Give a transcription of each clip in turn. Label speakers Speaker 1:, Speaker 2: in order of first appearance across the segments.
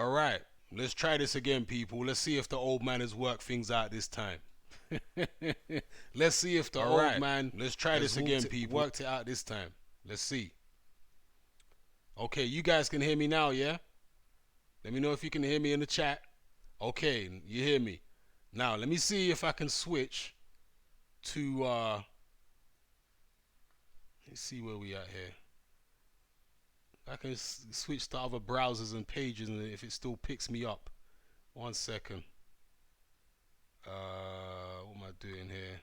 Speaker 1: All right, let's try this again, people. Let's see if the old man has worked things out this time. Let's see if the old man. Let's try this again, people. Worked it out this time. Let's see. Okay, you guys can hear me now, yeah? Let me know if you can hear me in the chat. Okay, you hear me. Now, let me see if I can switch to, let's see where we at here. I can switch to other browsers and pages and if it still picks me up. 1 second. What am I doing here?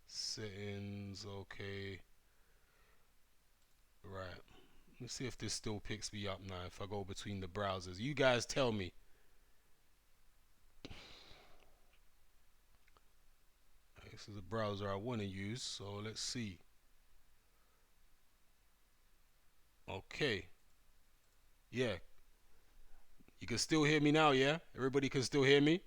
Speaker 1: Settings, okay. Right. Let's see if this still picks me up now if I go between the browsers. You guys tell me. This is a browser I want to use, so let's see. Okay. Yeah. You can still hear me now, yeah? Everybody can still hear me?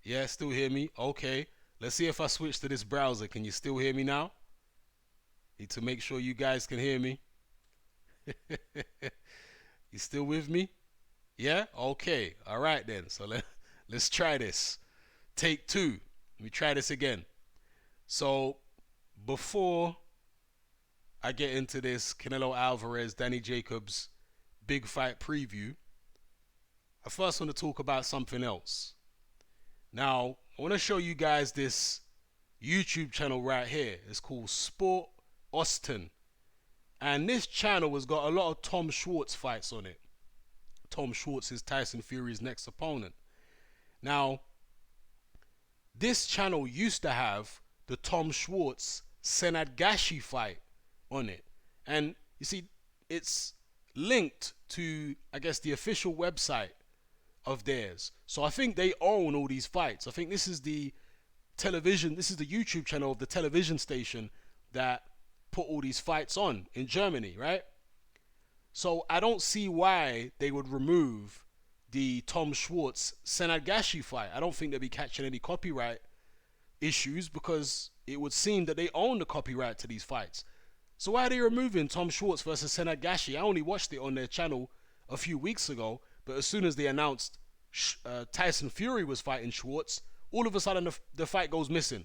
Speaker 1: Yeah, still hear me? Okay. Let's see if I switch to this browser. Can you still hear me now? Need to make sure you guys can hear me. You still with me? Yeah? Okay. All right then. So let's try this. Take 2. Let me try this again. So before I get into this Canelo Alvarez, Danny Jacobs big fight preview, I first want to talk about something else. Now, I want to show you guys this YouTube channel right here. It's called Sport Austin. And this channel has got a lot of Tom Schwartz fights on it. Tom Schwartz is Tyson Fury's next opponent. Now, this channel used to have the Tom Schwartz Senad Gashi fight on it. And you see, it's linked to, I guess, the official website of theirs. So I think they own all these fights. I think this is the television, this is the YouTube channel of the television station that put all these fights on in Germany, right? So I don't see why they would remove the Tom Schwartz Senad Gashi fight. I don't think they'd be catching any copyright issues because it would seem that they own the copyright to these fights. So why are they removing Tom Schwartz versus Senad Gashi? I only watched it on their channel a few weeks ago, but as soon as they announced Tyson Fury was fighting Schwartz, all of a sudden the fight goes missing.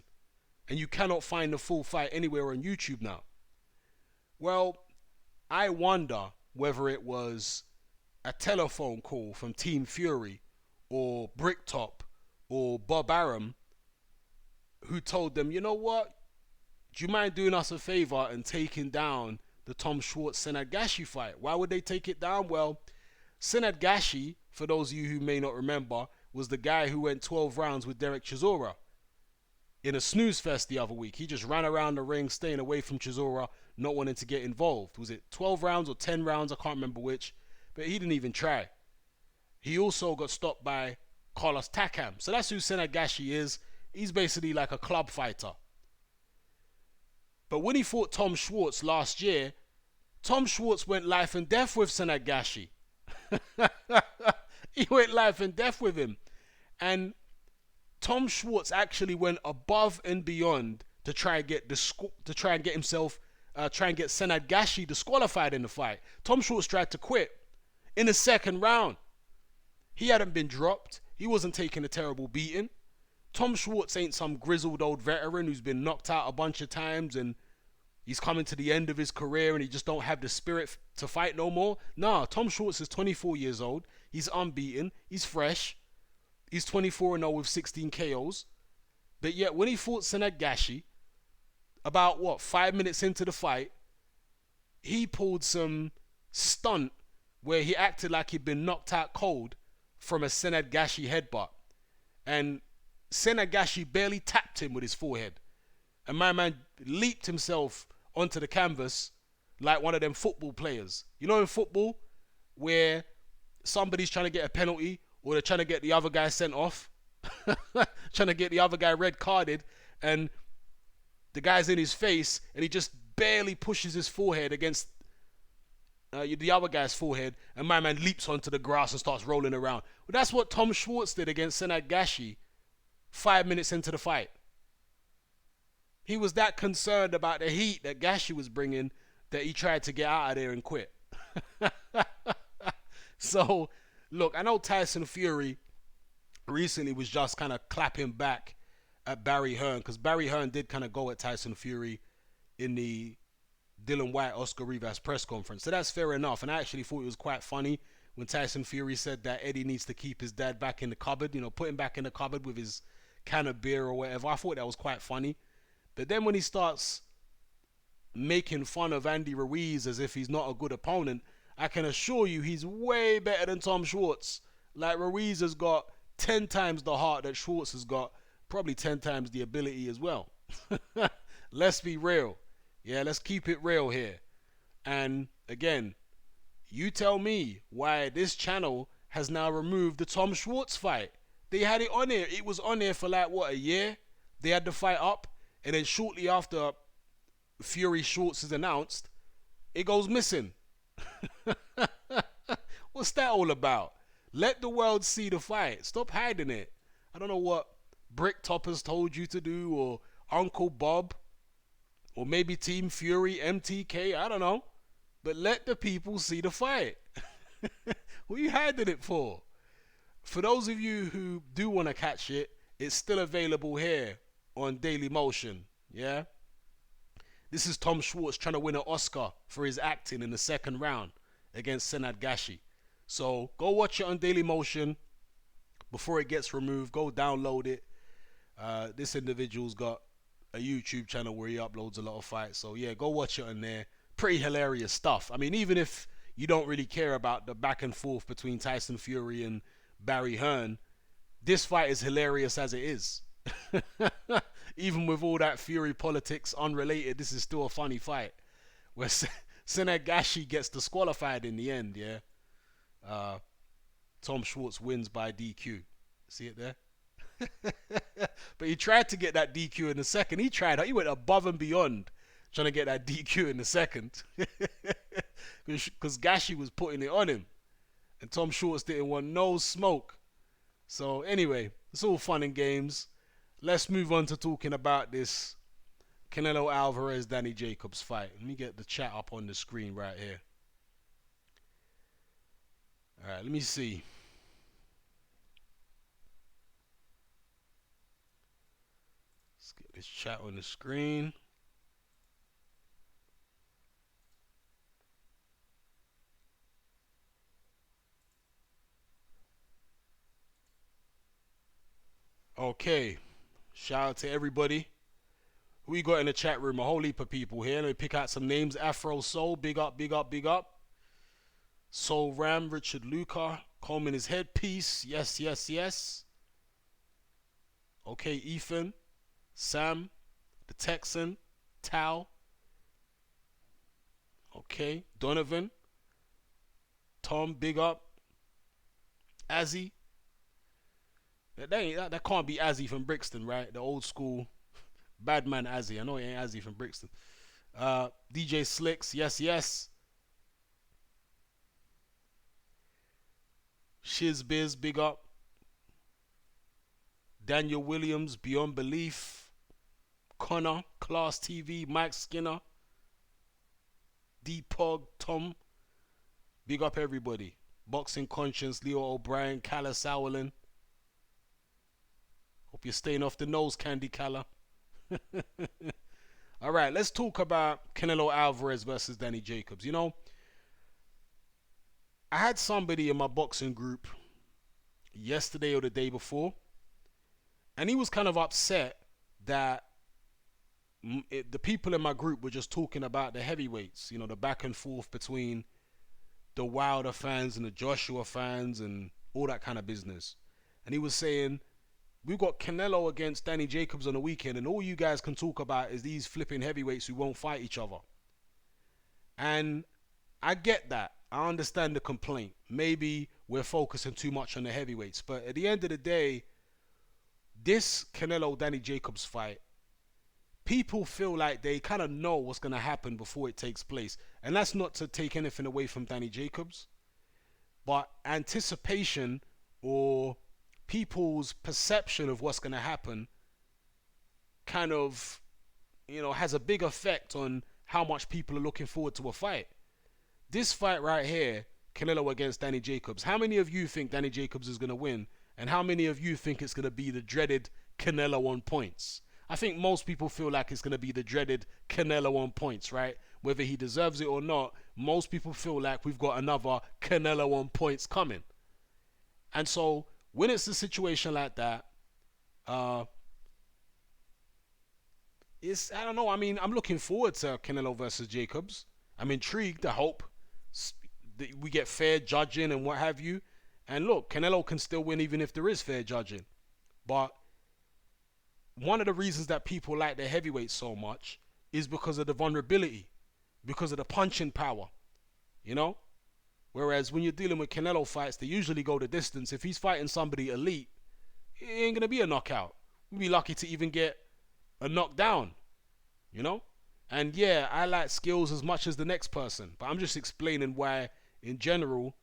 Speaker 1: And you cannot find the full fight anywhere on YouTube now. Well, I wonder whether it was a telephone call from Team Fury or Bricktop or Bob Arum who told them, you know what? Do you mind doing us a favor and taking down the Tom Schwartz Senad Gashi fight? Why would they take it down? Well, Senad Gashi, for those of you who may not remember, was the guy who went 12 rounds with Derek Chisora in a snooze fest the other week. He just ran around the ring, staying away from Chisora, not wanting to get involved. Was it 12 rounds or 10 rounds? I can't remember which. But he didn't even try. He also got stopped by Carlos Takam. So that's who Senad Gashi is. He's basically like a club fighter. But when he fought Tom Schwartz last year, Tom Schwartz went life and death with Senad Gashi. He went life and death with him. And Tom Schwartz actually went above and beyond to try and get himself, try and get Senad Gashi disqualified in the fight. Tom Schwartz tried to quit in the second round. He hadn't been dropped. He wasn't taking a terrible beating. Tom Schwartz ain't some grizzled old veteran who's been knocked out a bunch of times and he's coming to the end of his career and he just don't have the spirit to fight no more. Nah, Tom Schwartz is 24 years old. He's unbeaten. He's fresh. He's 24-0 with 16 KOs. But yet when he fought Senad Gashi, about 5 minutes into the fight, he pulled some stunt where he acted like he'd been knocked out cold from a Senad Gashi headbutt. And Senad Gashi barely tapped him with his forehead. And my man leaped himself onto the canvas like one of them football players. You know in football where somebody's trying to get a penalty or they're trying to get the other guy sent off, trying to get the other guy red carded, and the guy's in his face and he just barely pushes his forehead against the other guy's forehead, and my man leaps onto the grass and starts rolling around. Well, that's what Tom Schwartz did against Senad Gashi 5 minutes into the fight. He was that concerned about the heat that Gashi was bringing that he tried to get out of there and quit. So, look, I know Tyson Fury recently was just kind of clapping back at Barry Hearn, because Barry Hearn did kind of go at Tyson Fury in the Dylan White Oscar Rivas press conference. So that's fair enough. And I actually thought it was quite funny when Tyson Fury said that Eddie needs to keep his dad back in the cupboard, put him back in the cupboard with his can of beer or whatever. I thought that was quite funny. But then when he starts making fun of Andy Ruiz as if he's not a good opponent, I can assure you he's way better than Tom Schwartz. Like, Ruiz has got 10 times the heart that Schwartz has got, probably 10 times the ability as well. Let's be real. Yeah, let's keep it real here. And again, you tell me why this channel has now removed the Tom Schwartz fight. They had it on there. It was on there for like, what, a year? They had the fight up, and then shortly after Fury Schwartz is announced, it goes missing. What's that all about? Let the world see the fight. Stop hiding it. I don't know what Brick Toppers told you to do, or Uncle Bob, or maybe Team Fury, MTK, I don't know. But let the people see the fight. What are you hiding it for? For those of you who do want to catch it, it's still available here on Daily Motion. Yeah? This is Tom Schwartz trying to win an Oscar for his acting in the second round against Senad Gashi. So go watch it on Daily Motion before it gets removed. Go download it. This individual's got a YouTube channel where he uploads a lot of fights. So yeah, go watch it on there. Pretty hilarious stuff. I mean, even if you don't really care about the back and forth between Tyson Fury and Barry Hearn, this fight is hilarious as it is. Even with all that Fury politics unrelated, this is still a funny fight where Senad Gashi gets disqualified in the end. Yeah, Tom Schwartz wins by DQ. See it there? But he tried to get that DQ in the second. He went above and beyond trying to get that DQ in the second, because Gashi was putting it on him, and Tom Schwartz didn't want no smoke. So anyway, it's all fun and games. Let's move on to talking about this Canelo Alvarez Danny Jacobs fight. Let me get the chat up on the screen right here. All right, let me see. Let's get this chat on the screen. Okay. Shout out to everybody. Who we got in the chat room? A whole heap of people here. Let me pick out some names. Afro Soul, big up, big up, big up. Soul Ram, Richard Luca, combing his headpiece. Yes, yes, yes. Okay, Ethan, Sam, the Texan, Tao. Okay, Donovan, Tom, big up. Azzy. That can't be Azzy from Brixton, right? The old school bad man Azzy. I know it ain't Azzy from Brixton. DJ Slicks, yes, yes. Shiz Biz, big up. Daniel Williams, Beyond Belief. Connor, Class TV, Mike Skinner. D-Pog, Tom. Big up everybody. Boxing Conscience, Leo O'Brien, Calla Sowlin. Hope you're staying off the nose, Candy Calla. All right, let's talk about Canelo Alvarez versus Danny Jacobs. You know, I had somebody in my boxing group yesterday or the day before, and he was kind of upset that the people in my group were just talking about the heavyweights, the back and forth between the Wilder fans and the Joshua fans and all that kind of business. And he was saying, we've got Canelo against Danny Jacobs on the weekend, and all you guys can talk about is these flipping heavyweights who won't fight each other. And I get that. I understand the complaint. Maybe we're focusing too much on the heavyweights. But at the end of the day, this Canelo-Danny Jacobs fight, people feel like they kind of know what's going to happen before it takes place. And that's not to take anything away from Danny Jacobs. But anticipation, or people's perception of what's going to happen, kind of, has a big effect on how much people are looking forward to a fight. This fight right here, Canelo against Danny Jacobs. How many of you think Danny Jacobs is going to win? And how many of you think it's going to be the dreaded Canelo on points? I think most people feel like it's going to be the dreaded Canelo on points, right? Whether he deserves it or not, most people feel like we've got another Canelo on points coming. And so when it's a situation like that, I don't know. I mean, I'm looking forward to Canelo versus Jacobs. I'm intrigued. I hope we get fair judging and what have you. And look, Canelo can still win even if there is fair judging. But one of the reasons that people like the heavyweight so much is because of the vulnerability, because of the punching power, you know? Whereas when you're dealing with Canelo fights, they usually go the distance. If he's fighting somebody elite, it ain't going to be a knockout. We'll be lucky to even get a knockdown, you know? And yeah, I like skills as much as the next person, but I'm just explaining why, in general,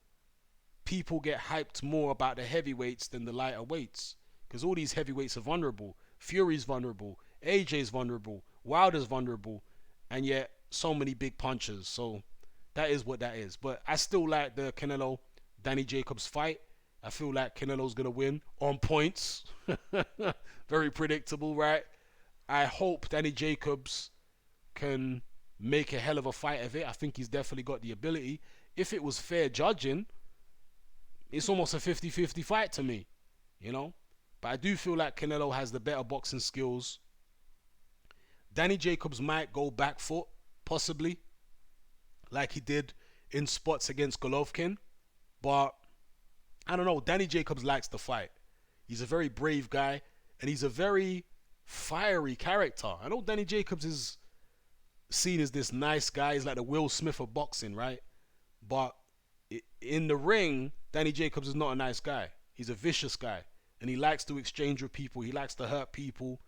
Speaker 1: people get hyped more about the heavyweights than the lighter weights. Because all these heavyweights are vulnerable. Fury's vulnerable, AJ's vulnerable, Wilder's vulnerable, and yet so many big punchers. So that is what that is. But I still like the Canelo Danny Jacobs fight. I feel like Canelo's gonna win on points. Very predictable, right? I hope Danny Jacobs can make a hell of a fight of it. I think he's definitely got the ability. If it was fair judging, it's almost a 50-50 fight to me, you know? But I do feel like Canelo has the better boxing skills. Danny Jacobs might go back foot, possibly, like he did in spots against Golovkin. But I don't know. Danny Jacobs likes to fight. He's a very brave guy, and he's a very fiery character. I know Danny Jacobs is seen as this nice guy. He's like the Will Smith of boxing, right? But in the ring, Danny Jacobs is not a nice guy. He's a vicious guy. And he likes to exchange with people. He likes to hurt people,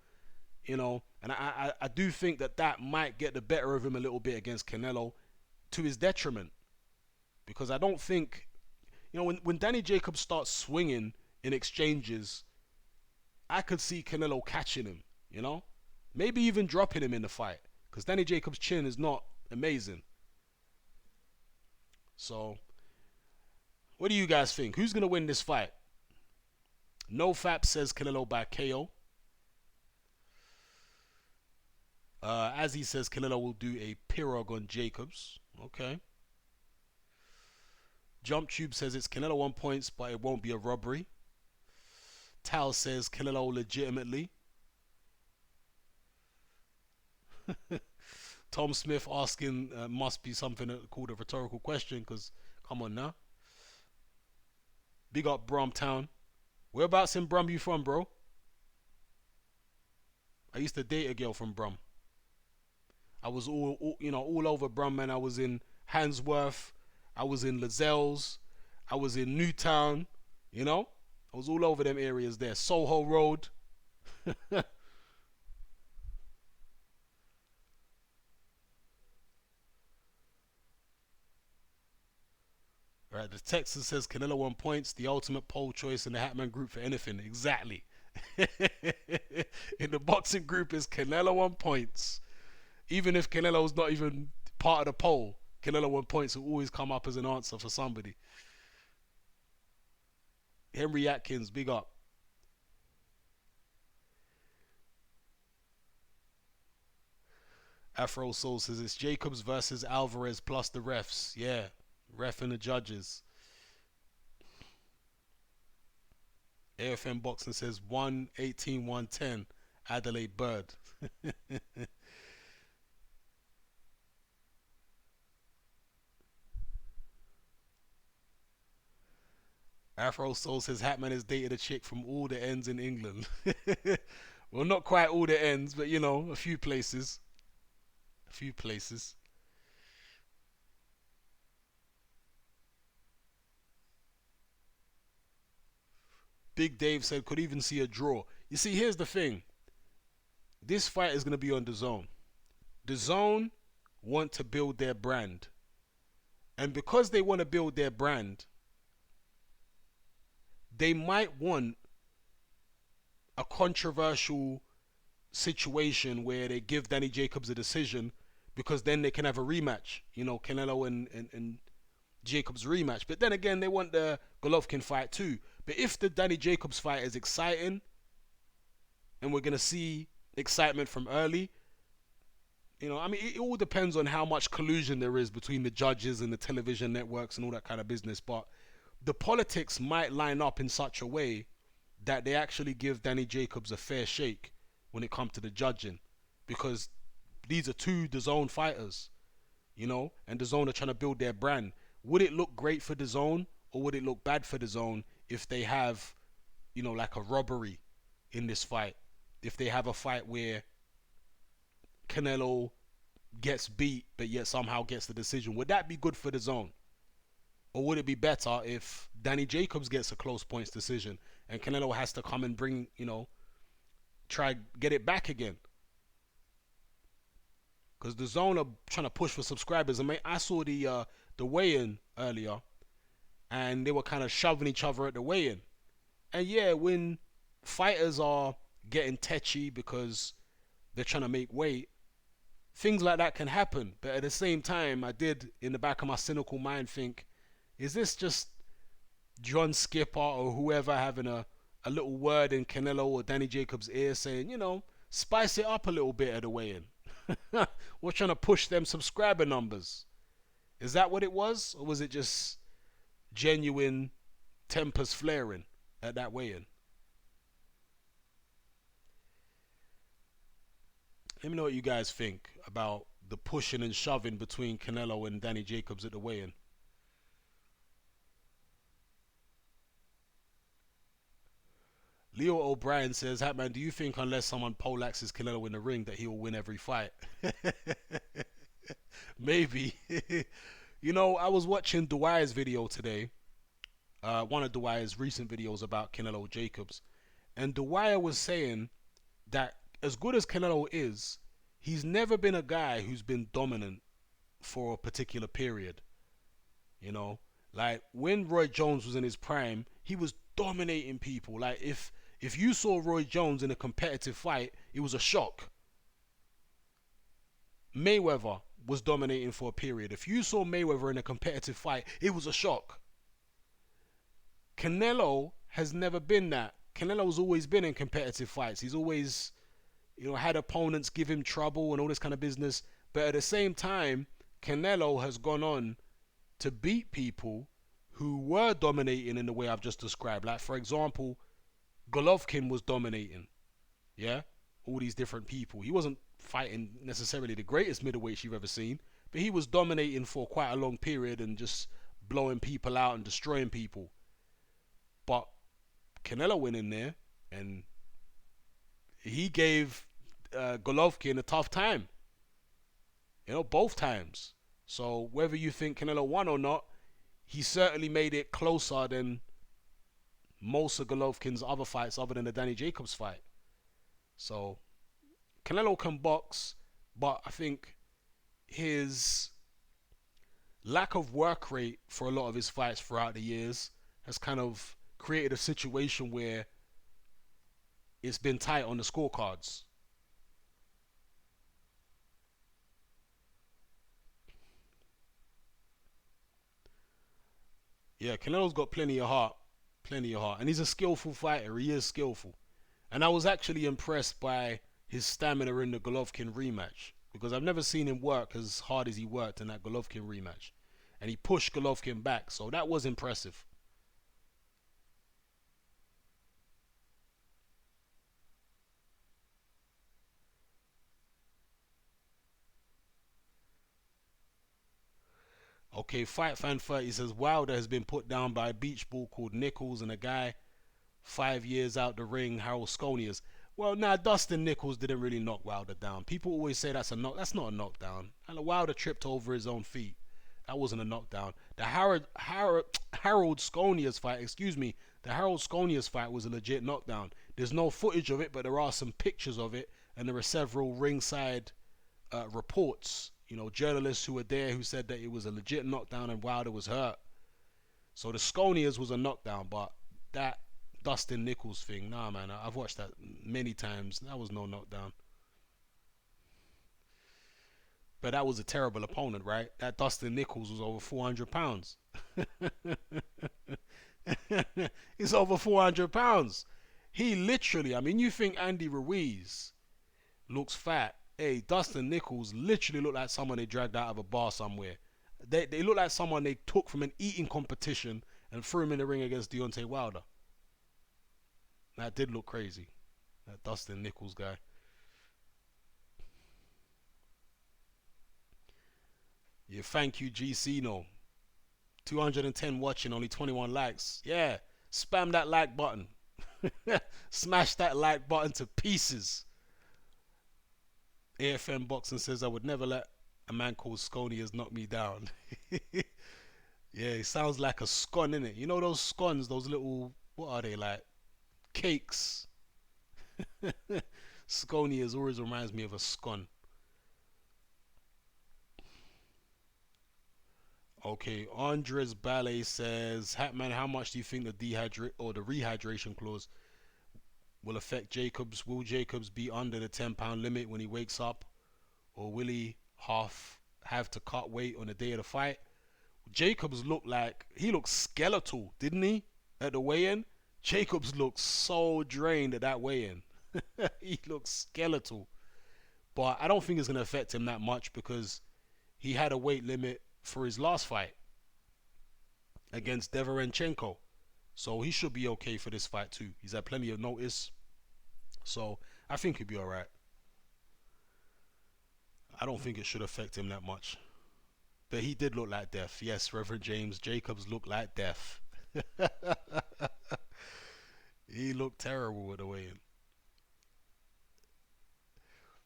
Speaker 1: you know. And I do think that might get the better of him a little bit against Canelo to his detriment. Because I don't think, you know, when Danny Jacobs starts swinging in exchanges, I could see Canelo catching him, you know. Maybe even dropping him in the fight. Because Danny Jacobs' chin is not amazing. So, what do you guys think? Who's going to win this fight? NoFap says Canelo by KO. As he says, Canelo will do a pirog on Jacobs. Okay. Jump Tube says it's Canelo on points, but it won't be a robbery. Tal says Canelo legitimately. Tom Smith asking must be something called a rhetorical question, because come on now. Big up Bromtown. Whereabouts in Brum you from, bro? I used to date a girl from Brum. I was all over Brum, man. I was in Handsworth. I was in Lazelle's. I was in Newtown. You know? I was all over them areas there. Soho Road. Right, the Texas says Canelo on points, the ultimate poll choice in the Hatman group for anything. Exactly. In the boxing group is Canelo on points. Even if Canelo's not even part of the poll, Canelo on points will always come up as an answer for somebody. Henry Atkins, big up. Afro Soul says it's Jacobs versus Alvarez plus the refs. Yeah, ref and the judges. AFM Boxing says 118-110 Adelaide Bird. Afro Soul says Hatman has dated a chick from all the ends in England. Well, not quite all the ends, but you know, a few places. A few places. Big Dave said could even see a draw. You see, here's the thing. This fight is going to be on DAZN. DAZN want to build their brand. And because they want to build their brand, they might want a controversial situation where they give Danny Jacobs a decision because then they can have a rematch. You know, Canelo and Jacobs rematch. But then again, they want the Golovkin fight too. But if the Danny Jacobs fight is exciting, and we're gonna see excitement from early, you know, I mean, it all depends on how much collusion there is between the judges and the television networks and all that kind of business. But the politics might line up in such a way that they actually give Danny Jacobs a fair shake when it comes to the judging, because these are two DAZN fighters, you know, and DAZN are trying to build their brand. Would it look great for DAZN, or would it look bad for DAZN if they have, you know, like a robbery in this fight? If they have a fight where Canelo gets beat but yet somehow gets the decision, would that be good for DAZN? Or would it be better if Danny Jacobs gets a close points decision and Canelo has to come and bring, you know, try get it back again? Because DAZN are trying to push for subscribers. I mean, I saw the weigh-in earlier, and they were kind of shoving each other at the weigh-in. And yeah, when fighters are getting tetchy because they're trying to make weight, things like that can happen. But at the same time, I did, in the back of my cynical mind, think, is this just John Skipper or whoever having a little word in Canelo or Danny Jacobs' ear saying, you know, spice it up a little bit at the weigh-in? We're trying to push them subscriber numbers. Is that what it was? Or was it just genuine tempers flaring at that weigh-in? Let me know what you guys think about the pushing and shoving between Canelo and Danny Jacobs at the weigh-in. Leo O'Brien says, Hatman, do you think unless someone poleaxes Canelo in the ring that he will win every fight? Maybe. You know, I was watching Dwyer's video today, one of Dwyer's recent videos about Canelo Jacobs, and Dwyer was saying that as good as Canelo is, he's never been a guy who's been dominant for a particular period. You know, like when Roy Jones was in his prime, he was dominating people. Like if you saw Roy Jones in a competitive fight, it was a shock. Mayweather was dominating for a period. If you saw Mayweather in a competitive fight, it was a shock. Canelo has never been that. Canelo's always been in competitive fights. He's always, you know, had opponents give him trouble and all this kind of business. But at the same time, Canelo has gone on to beat people who were dominating in the way I've just described. Like, for example, Golovkin was dominating. Yeah? All these different people. He wasn't fighting necessarily the greatest middleweights you've ever seen, but he was dominating for quite a long period and just blowing people out and destroying people. But Canelo went in there and he gave Golovkin a tough time. You know, both times. So whether you think Canelo won or not, he certainly made it closer than most of Golovkin's other fights other than the Danny Jacobs fight. So Canelo can box, but I think his lack of work rate for a lot of his fights throughout the years has kind of created a situation where it's been tight on the scorecards. Yeah, Canelo's got plenty of heart. Plenty of heart. And he's a skillful fighter. He is skillful. And I was actually impressed by his stamina in the Golovkin rematch, because I've never seen him work as hard as he worked in that Golovkin rematch. And he pushed Golovkin back, so that was impressive. Okay, Fight Fan 30 says Wilder has been put down by a beach ball called Nichols and a guy 5 years out the ring, Harold Sconias. Well, nah, Dustin Nichols didn't really knock Wilder down. People always say that's a knock. That's not a knockdown. And Wilder tripped over his own feet. That wasn't a knockdown. The Harold Sconias fight, excuse me, the Harold Sconias fight was a legit knockdown. There's no footage of it, but there are some pictures of it, and there are several ringside reports. You know, journalists who were there who said that it was a legit knockdown and Wilder was hurt. So the Sconias was a knockdown, but that Dustin Nichols thing, nah, man, I've watched that many times. That was no knockdown. But that was a terrible opponent, right? That Dustin Nichols was over 400 pounds. He's over 400 pounds. He literally, I mean, you think Andy Ruiz looks fat. Hey, Dustin Nichols literally looked like someone they dragged out of a bar somewhere. They look like someone they took from an eating competition and threw him in the ring against Deontay Wilder. That did look crazy. That Dustin Nichols guy. Yeah, thank you, GC. No, 210 watching, only 21 likes. Yeah, spam that like button. Smash that like button to pieces. AFM Boxing says I would never let a man called Sconias knock me down. Yeah, it sounds like a scone, innit? You know those scones, those little, what are they like? Cakes. Sconias always reminds me of a scone. Okay, Andres Ballet says, Hatman, how much do you think the the rehydration clause will affect Jacobs? Will Jacobs be under the 10-pound limit when he wakes up, or will he have to cut weight on the day of the fight? Jacobs looked skeletal, didn't he? At the weigh-in, Jacobs looked so drained at that weigh-in. He looked skeletal, but I don't think it's gonna affect him that much because he had a weight limit for his last fight against Deverenchenko. So he should be okay for this fight too. He's had plenty of notice. So I think he'll be alright. I don't think it should affect him that much. But he did look like death. Yes, Reverend James Jacobs looked like death. He looked terrible with the weigh-in.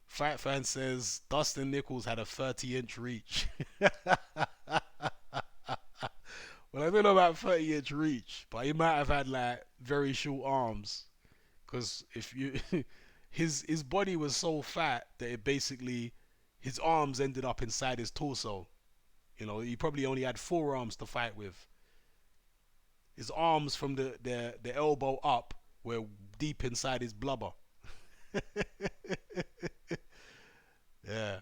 Speaker 1: Fight fan says Dustin Nichols had a 30-inch reach. Well, I don't know about 30-inch reach, but he might have had like very short arms. Because if you, his body was so fat that it basically his arms ended up inside his torso. You know, he probably only had forearms to fight with. His arms from the elbow up were deep inside his blubber. Yeah.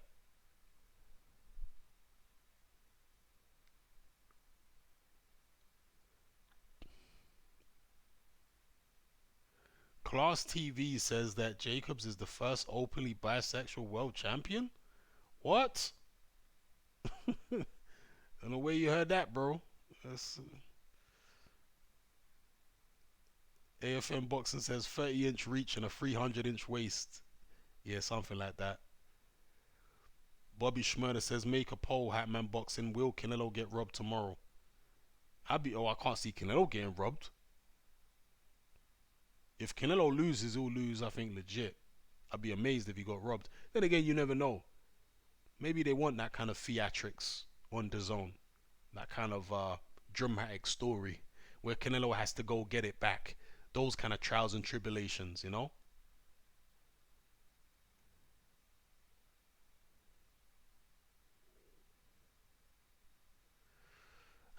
Speaker 1: Class TV says that Jacobs is the first openly bisexual world champion. What? Don't know where you heard that, bro. That's, AFM Boxing says 30-inch reach and a 300-inch waist. Yeah, something like that. Bobby Schmurder says make a poll. Hatman Boxing. Will Canelo get robbed tomorrow? I can't see Canelo getting robbed. If Canelo loses, he'll lose, I think, legit. I'd be amazed if he got robbed. Then again, you never know. Maybe they want that kind of theatrics on the zone. That kind of dramatic story where Canelo has to go get it back. Those kind of trials and tribulations, you know?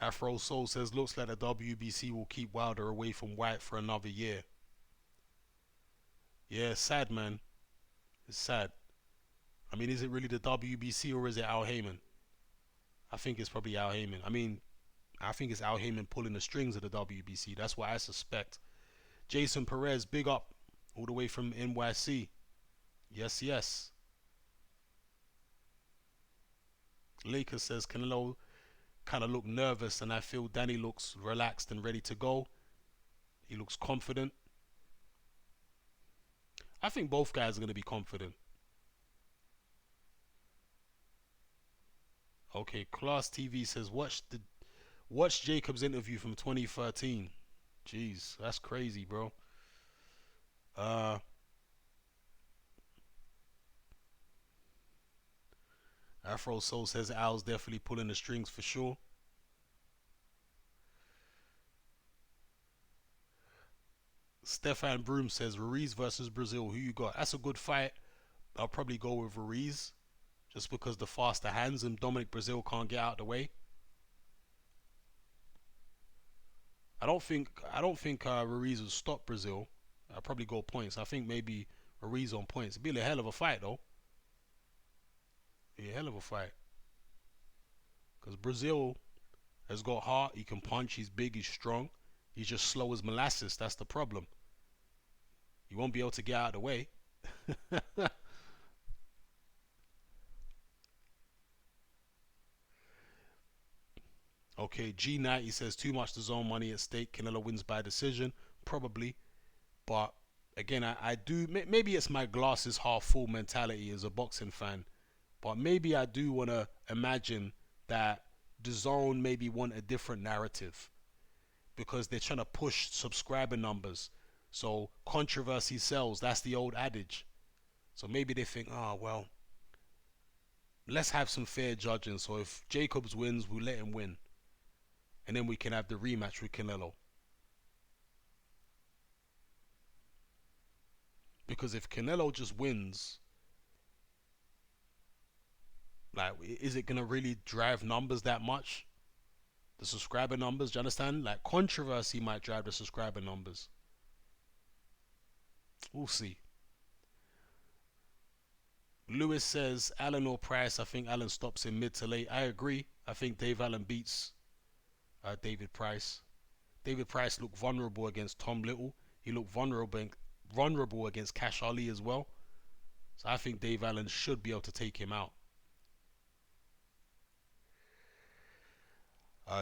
Speaker 1: Afro Soul says, looks like the WBC will keep Wilder away from White for another year. Yeah, sad, man. It's sad. I mean, is it really the WBC or is it Al Hayman? I think it's probably Al Hayman. I mean, I think it's Al Hayman pulling the strings of the WBC. That's what I suspect. Jason Perez, big up, all the way from NYC. Yes, yes. Lakers says Canelo kind of looked nervous, and I feel Danny looks relaxed and ready to go. He looks confident. I think both guys are going to be confident. Okay, Class TV says watch Jacob's interview from 2013. Jeez, that's crazy, bro. Uh, Afro Soul says Al's definitely pulling the strings for sure. Stefan Broom says Ruiz versus Brazil. Who you got? That's a good fight. I'll probably go with Ruiz, just because the faster hands and Dominic Brazil can't get out of the way. I don't think Ruiz will stop Brazil. I'll probably go points. I think maybe Ruiz on points. It'd be a hell of a fight though. Yeah, hell of a fight. Because Brazil has got heart. He can punch. He's big. He's strong. He's just slow as molasses. That's the problem. He won't be able to get out of the way. Okay, G90 says too much the zone money at stake. Canelo wins by decision. Probably. But again, I do. Maybe it's my glasses half full mentality as a boxing fan. But maybe I do want to imagine that the zone maybe want a different narrative because they're trying to push subscriber numbers. So controversy sells. That's the old adage. So maybe they think, oh well, let's have some fair judging. So if Jacobs wins, we'll let him win, and then we can have the rematch with Canelo. Because if Canelo just wins, like, is it gonna really drive numbers that much? The subscriber numbers, do you understand? Like, controversy might drive the subscriber numbers. We'll see. Lewis says Allen or Price. I think Allen stops in mid to late. I agree. I think Dave Allen beats David Price. David Price looked vulnerable against Tom Little. He looked vulnerable against Cash Ali as well. So I think Dave Allen should be able to take him out.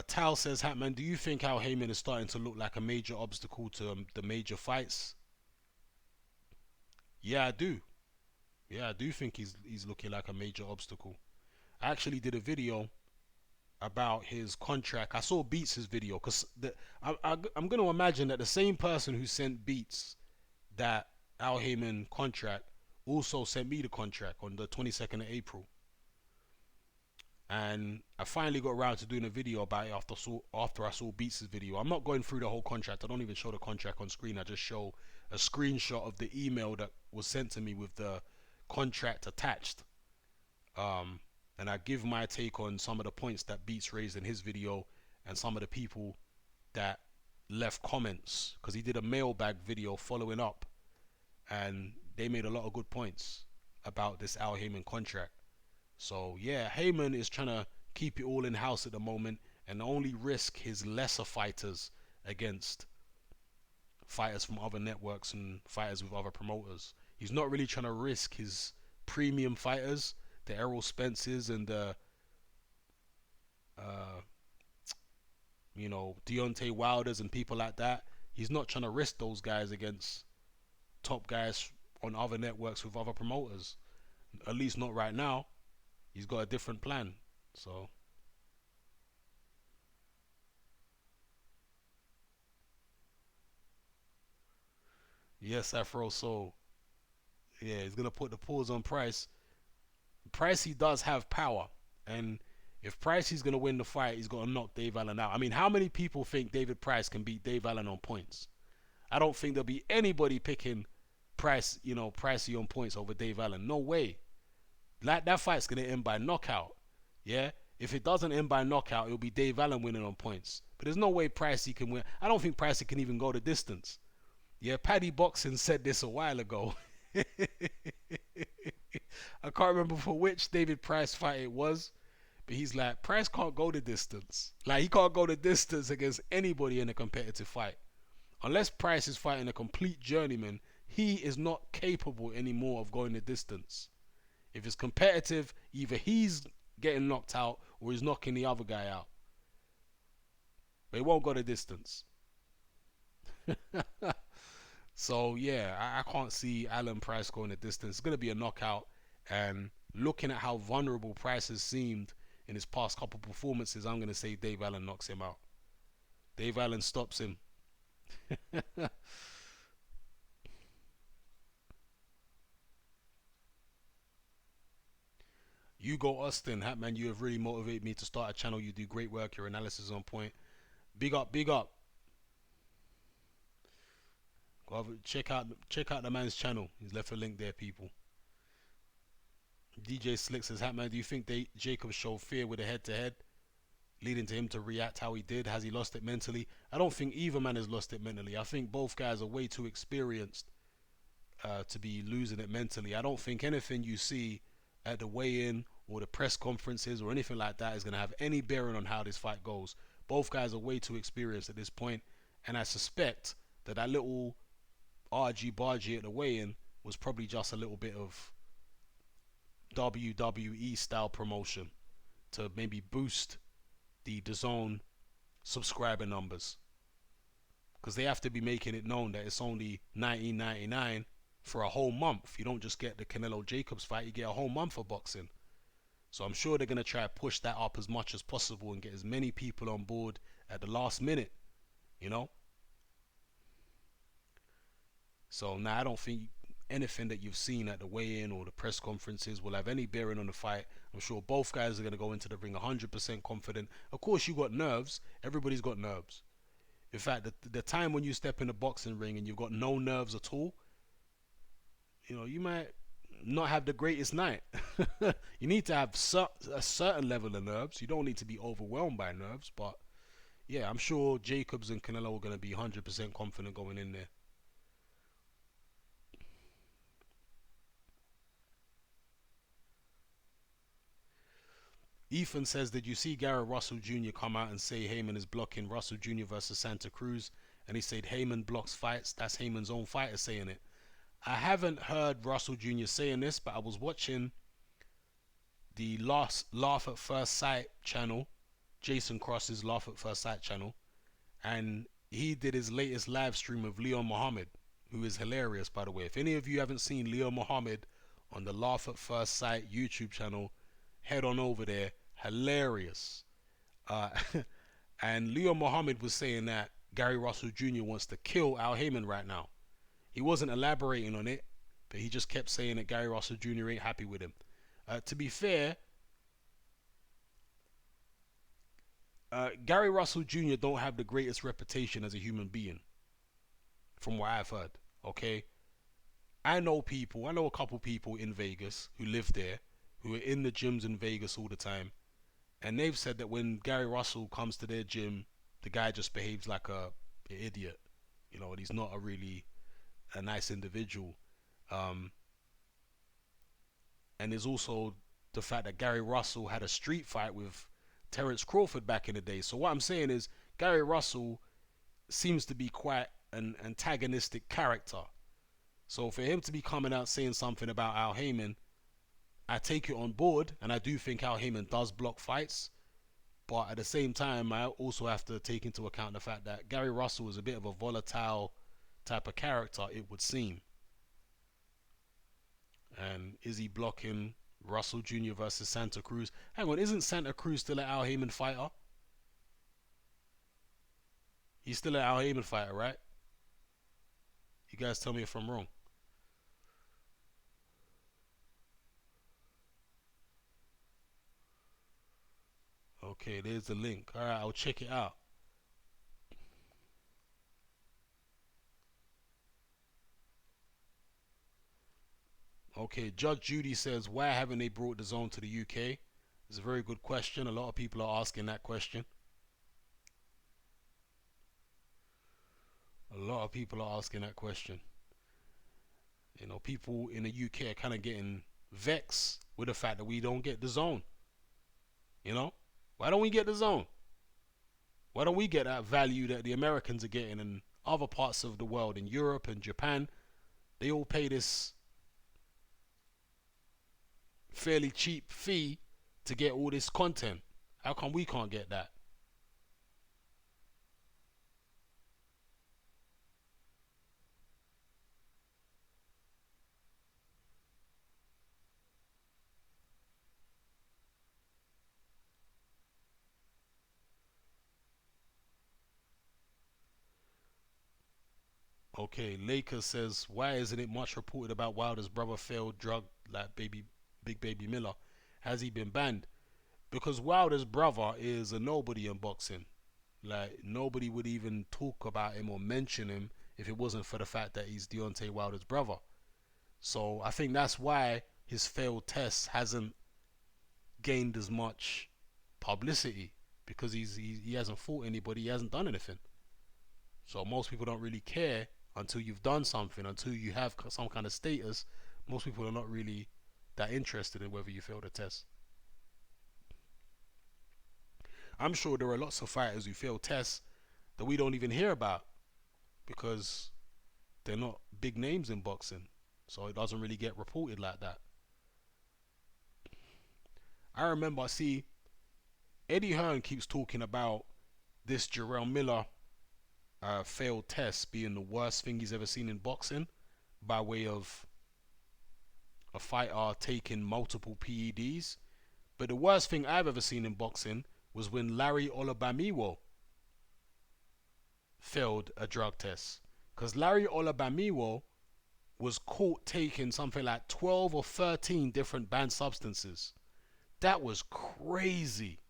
Speaker 1: Tal says, Hatman, do you think how Hayman is starting to look like a major obstacle to the major fights? Yeah, I do. Yeah, I do think he's looking like a major obstacle. I actually did a video about his contract. I saw Beats' video because I'm going to imagine that the same person who sent Beats that Al Hayman contract also sent me the contract on the 22nd of April. And I finally got around to doing a video about it after I saw Beats' video. I'm not going through the whole contract. I don't even show the contract on screen. I just show a screenshot of the email that was sent to me with the contract attached. And I give my take on some of the points that Beats raised in his video and some of the people that left comments, because he did a mailbag video following up, and they made a lot of good points about this Al Hayman contract. So yeah, Hayman is trying to keep it all in house at the moment and only risk his lesser fighters against fighters from other networks and fighters with other promoters. He's not really trying to risk his premium fighters, the Errol Spences and the Deontay Wilders and people like that. He's not trying to risk those guys against top guys on other networks with other promoters. At least not right now. He's got a different plan. So yes, Afro Soul. Yeah, he's gonna put the pause on Price. Pricey does have power, and if Pricey's gonna win the fight, he's got to knock Dave Allen out. I mean, how many people think David Price can beat Dave Allen on points? I don't think there'll be anybody picking Pricey on points over Dave Allen. No way. Like, that fight's gonna end by knockout. Yeah. If it doesn't end by knockout, it'll be Dave Allen winning on points. But there's no way Pricey can win. I don't think Pricey can even go the distance. Yeah, Paddy Boxing said this a while ago. I can't remember for which David Price fight it was, but he's like, Price can't go the distance. Like, he can't go the distance against anybody in a competitive fight. Unless Price is fighting a complete journeyman, he is not capable anymore of going the distance. If it's competitive, either he's getting knocked out or he's knocking the other guy out. But he won't go the distance. So yeah, I can't see Alan Price going the distance. It's going to be a knockout. And looking at how vulnerable Price has seemed in his past couple performances, I'm going to say Dave Allen knocks him out. Dave Allen stops him. Hugo Austin, Hatman, you have really motivated me to start a channel. You do great work. Your analysis is on point. Big up, big up. Go over, check out the man's channel. He's left a link there, people. DJ Slick says, Hatman, do you think Jacob showed fear with a head-to-head, leading to him to react how he did? Has he lost it mentally? I don't think either man has lost it mentally. I think both guys are way too experienced to be losing it mentally. I don't think anything you see at the weigh-in or the press conferences or anything like that is going to have any bearing on how this fight goes. Both guys are way too experienced at this point, and I suspect that that little argy bargy at the weigh-in was probably just a little bit of WWE style promotion to maybe boost the DAZN subscriber numbers, because they have to be making it known that it's only $19.99 for a whole month. You don't just get the Canelo Jacobs fight, you get a whole month of boxing. So I'm sure they're going to try to push that up as much as possible and get as many people on board at the last minute, you know. So now I don't think anything that you've seen at the weigh-in or the press conferences will have any bearing on the fight. I'm sure both guys are going to go into the ring 100% confident. Of course, you got nerves. Everybody's got nerves. In fact, the time when you step in a boxing ring and you've got no nerves at all, you know, you might not have the greatest night. You need to have a certain level of nerves. You don't need to be overwhelmed by nerves. But yeah, I'm sure Jacobs and Canelo are going to be 100% confident going in there. Ethan says, did you see Gary Russell Jr. come out and say Hayman is blocking Russell Jr. versus Santa Cruz? And he said Hayman blocks fights. That's Hayman's own fighter saying it. I haven't heard Russell Jr. saying this, but I was watching the Laugh at First Sight channel, Jason Cross's Laugh at First Sight channel, and he did his latest live stream of Leon Muhammad, who is hilarious, by the way. If any of you haven't seen Leon Muhammad on the Laugh at First Sight YouTube channel, head on over there. Hilarious. And Leon Muhammad was saying that Gary Russell Jr. wants to kill Al Hayman right now. He wasn't elaborating on it, but he just kept saying that Gary Russell Jr. ain't happy with him. To be fair, Gary Russell Jr. don't have the greatest reputation as a human being, from what I've heard. Okay, I know a couple people in Vegas who live there, who are in the gyms in Vegas all the time, and they've said that when Gary Russell comes to their gym, the guy just behaves like an idiot, you know, and he's not a nice individual. And there's also the fact that Gary Russell had a street fight with Terence Crawford back in the day. So what I'm saying is Gary Russell seems to be quite an antagonistic character. So for him to be coming out saying something about Al Hayman, I take it on board, and I do think Al Hayman does block fights. But at the same time, I also have to take into account the fact that Gary Russell is a bit of a volatile type of character, it would seem. And is he blocking Russell Jr. versus Santa Cruz? Hang on, isn't Santa Cruz still an Al Hayman fighter? He's still an Al Hayman fighter, right? You guys tell me if I'm wrong. Okay, there's the link. Alright, I'll check it out. Okay, Judge Judy says, why haven't they brought DAZN to the UK? It's a very good question. A lot of people are asking that question. A lot of people are asking that question. You know, people in the UK are kind of getting vexed with the fact that we don't get DAZN. You know? Why don't we get DAZN? Why don't we get that value that the Americans are getting in other parts of the world, in Europe and Japan? They all pay this fairly cheap fee to get all this content. How come we can't get that? Okay, Lakers says, why isn't it much reported about Wilder's brother failed drug like Big Baby Miller? Has he been banned? Because Wilder's brother is a nobody in boxing. Like, nobody would even talk about him or mention him if it wasn't for the fact that he's Deontay Wilder's brother. So I think that's why his failed test hasn't gained as much publicity, because he hasn't fought anybody, he hasn't done anything. So most people don't really care until you've done something, until you have some kind of status. Most people are not really that interested in whether you failed the test. I'm sure there are lots of fighters who fail tests that we don't even hear about because they're not big names in boxing. So it doesn't really get reported like that. I remember, see, Eddie Hearn keeps talking about this Jarrell Miller failed test being the worst thing he's ever seen in boxing by way of a fighter taking multiple PEDs. But the worst thing I've ever seen in boxing was when Larry Olabamiwo failed a drug test. Because Larry Olabamiwo was caught taking something like 12 or 13 different banned substances. That was crazy.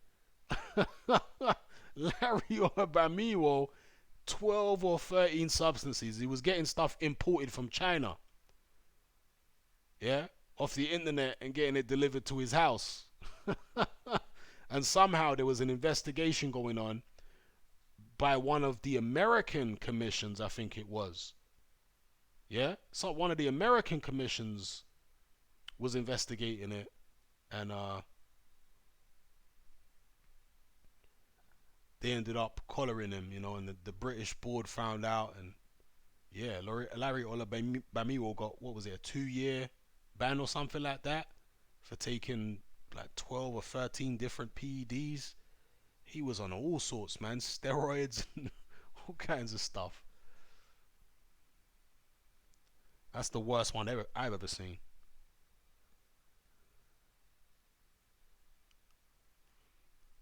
Speaker 1: Larry Olabamiwo, 12 or 13 substances. He was getting stuff imported from China. Yeah? Off the internet and getting it delivered to his house. And somehow there was an investigation going on by one of the American commissions, I think it was. Yeah? So one of the American commissions was investigating it, and they ended up collaring him, and the British board found out, and yeah, Larry Olabamiwo got, what was it, a 2-year ban or something like that for taking like 12 or 13 different PEDs. He was on all sorts, man, steroids and all kinds of stuff. That's the worst one I've ever seen.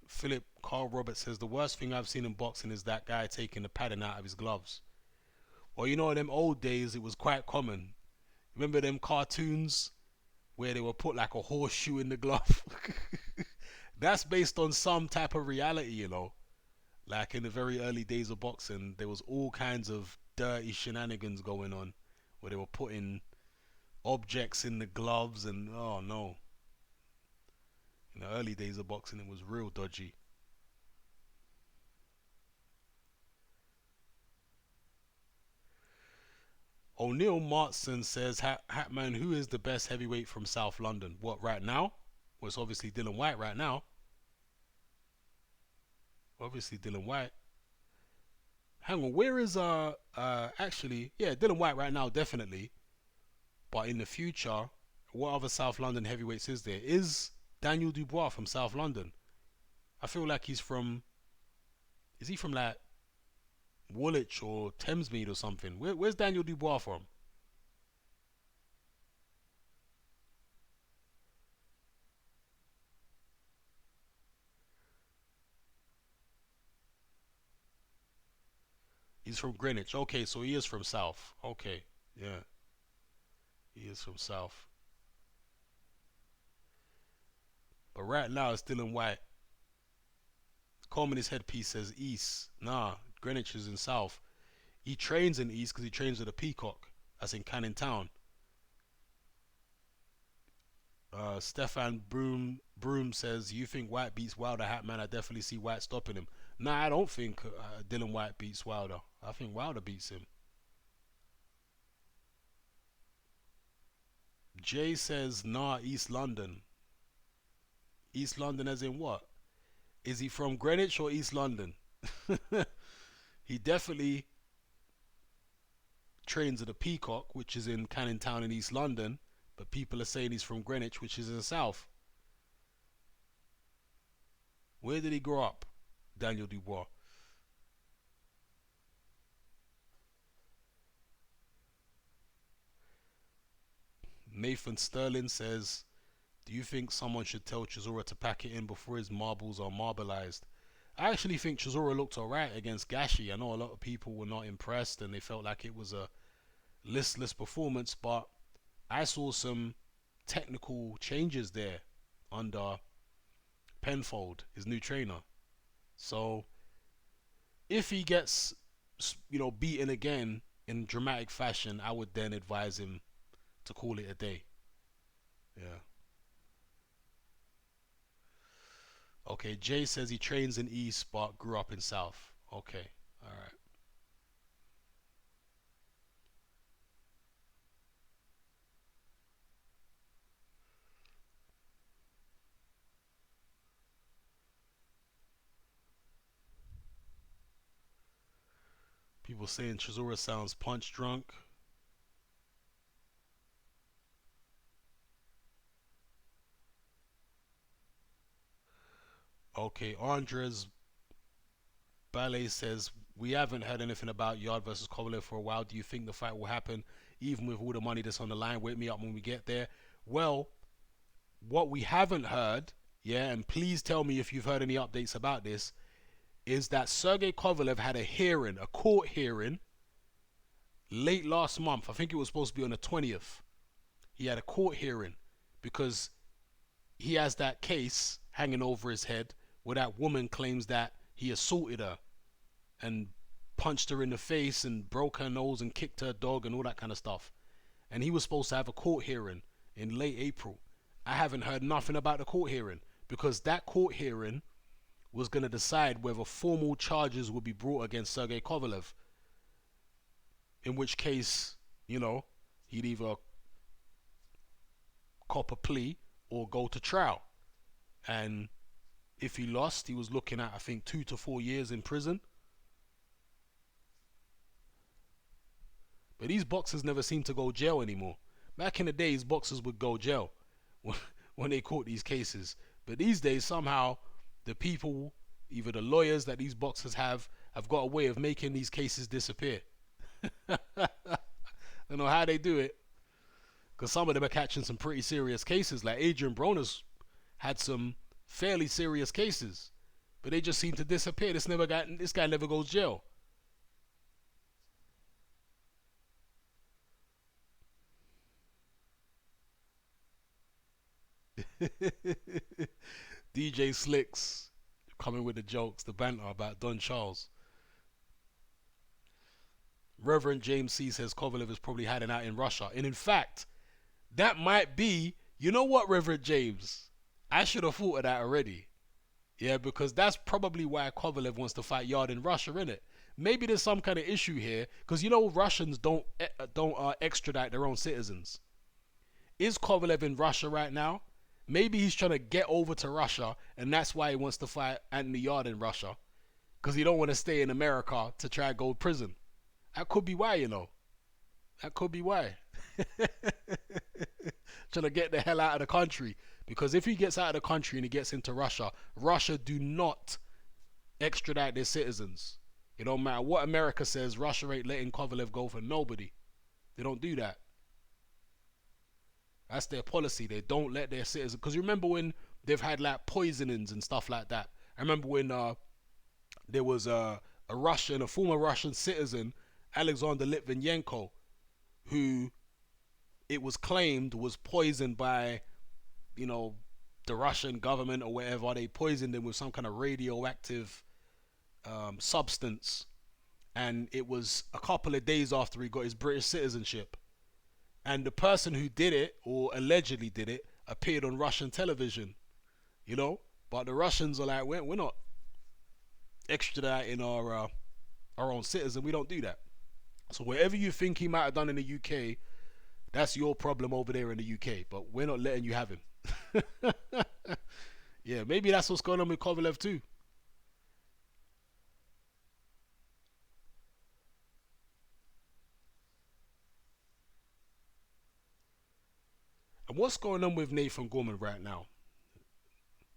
Speaker 1: Philip Carl Roberts says the worst thing I've seen in boxing is that guy taking the padding out of his gloves. Well, in them old days, it was quite common. Remember them cartoons where they would put like a horseshoe in the glove? That's based on some type of reality. Like in the very early days of boxing, there was all kinds of dirty shenanigans going on where they were putting objects in the gloves, and oh no. In the early days of boxing, it was real dodgy. O'Neil Martson says, Hatman, who is the best heavyweight from South London? What, right now? Well, it's obviously Dylan White right now. Obviously Dylan White. Hang on, where is actually, yeah, Dylan White right now, definitely. But in the future, what other South London heavyweights is there? Is Daniel Dubois from South London? I feel like is he from like Woolwich or Thamesmead or something? Where's Daniel Dubois from? He's from Greenwich. Okay, so he is from South. Okay, yeah, he is from South. But right now it's Dylan White. Coleman, headpiece says East. Nah, Greenwich is in South. He trains in East because he trains with a Peacock. That's in Canning Town. Stefan Broom says, you think White beats Wilder? Hatman, I definitely see White stopping him. Nah, I don't think Dylan White beats Wilder. I think Wilder beats him. Jay says, nah, East London. East London as in what? Is he from Greenwich or East London? He definitely trains at the Peacock, which is in Canning Town in East London, but people are saying he's from Greenwich, which is in the South. Where did he grow up, Daniel Dubois? Nathan Sterling says, do you think someone should tell Chisora to pack it in before his marbles are marbleized? I actually think Chisora looked alright against Gashi. I know a lot of people were not impressed and they felt like it was a listless performance, but I saw some technical changes there under Penfold, his new trainer. So if he gets, beaten again in dramatic fashion, I would then advise him to call it a day. Yeah. Okay, Jay says he trains in East but grew up in South. Okay, alright. People saying Chisora sounds punch drunk. Okay, Andres Ballet says, we haven't heard anything about Yard versus Kovalev for a while. Do you think the fight will happen even with all the money that's on the line? Wake me up when we get there. Well, what we haven't heard, yeah, and please tell me if you've heard any updates about this, is that Sergey Kovalev had a hearing, a court hearing, late last month. I think it was supposed to be on the 20th. He had a court hearing because he has that case hanging over his head where that woman claims that he assaulted her and punched her in the face and broke her nose and kicked her dog and all that kind of stuff. And he was supposed to have a court hearing in late April. I haven't heard nothing about the court hearing because that court hearing was going to decide whether formal charges would be brought against Sergey Kovalev. In which case, you know, he'd either cop a plea or go to trial. And if he lost, he was looking at, I think, 2 to 4 years in prison. But these boxers never seem to go jail anymore. Back in the days, boxers would go jail when they caught these cases. But these days, somehow, the people, either the lawyers that these boxers have got a way of making these cases disappear. I don't know how they do it. Because some of them are catching some pretty serious cases. Like Adrian Broner's had some fairly serious cases. But they just seem to disappear. This guy never goes jail. DJ Slicks coming with the jokes, the banter about Don Charles. Reverend James C says Kovalev is probably hiding out in Russia. And in fact, that might be, you know what, Reverend James? I should have thought of that already. Yeah, because that's probably why Kovalev wants to fight Yard in Russia, innit? Maybe there's some kind of issue here, because you know Russians don't extradite their own citizens. Is Kovalev in Russia right now? Maybe he's trying to get over to Russia, and that's why he wants to fight Anthony Yard in Russia, because he don't want to stay in America to try to go to prison. That could be why, you know. That could be why. Trying to get the hell out of the country. Because if he gets out of the country and he gets into Russia, Russia do not extradite their citizens. It don't matter what America says, Russia ain't letting Kovalev go for nobody. They don't do that. That's their policy. They don't let their citizens. Because remember when they've had like poisonings and stuff like that. I remember when there was a former Russian citizen, Alexander Litvinenko, who it was claimed was poisoned by, you know, the Russian government or whatever. They poisoned him with some kind of radioactive substance, and it was a couple of days after he got his British citizenship. And the person who did it, or allegedly did it, appeared on Russian television, you know. But the Russians are like, we're not extraditing our own citizen. We don't do that. So whatever you think he might have done in the UK, that's your problem over there in the UK. But we're not letting you have him. Yeah, maybe that's what's going on with Kovalev too. And what's going on with Nathan Gorman right now?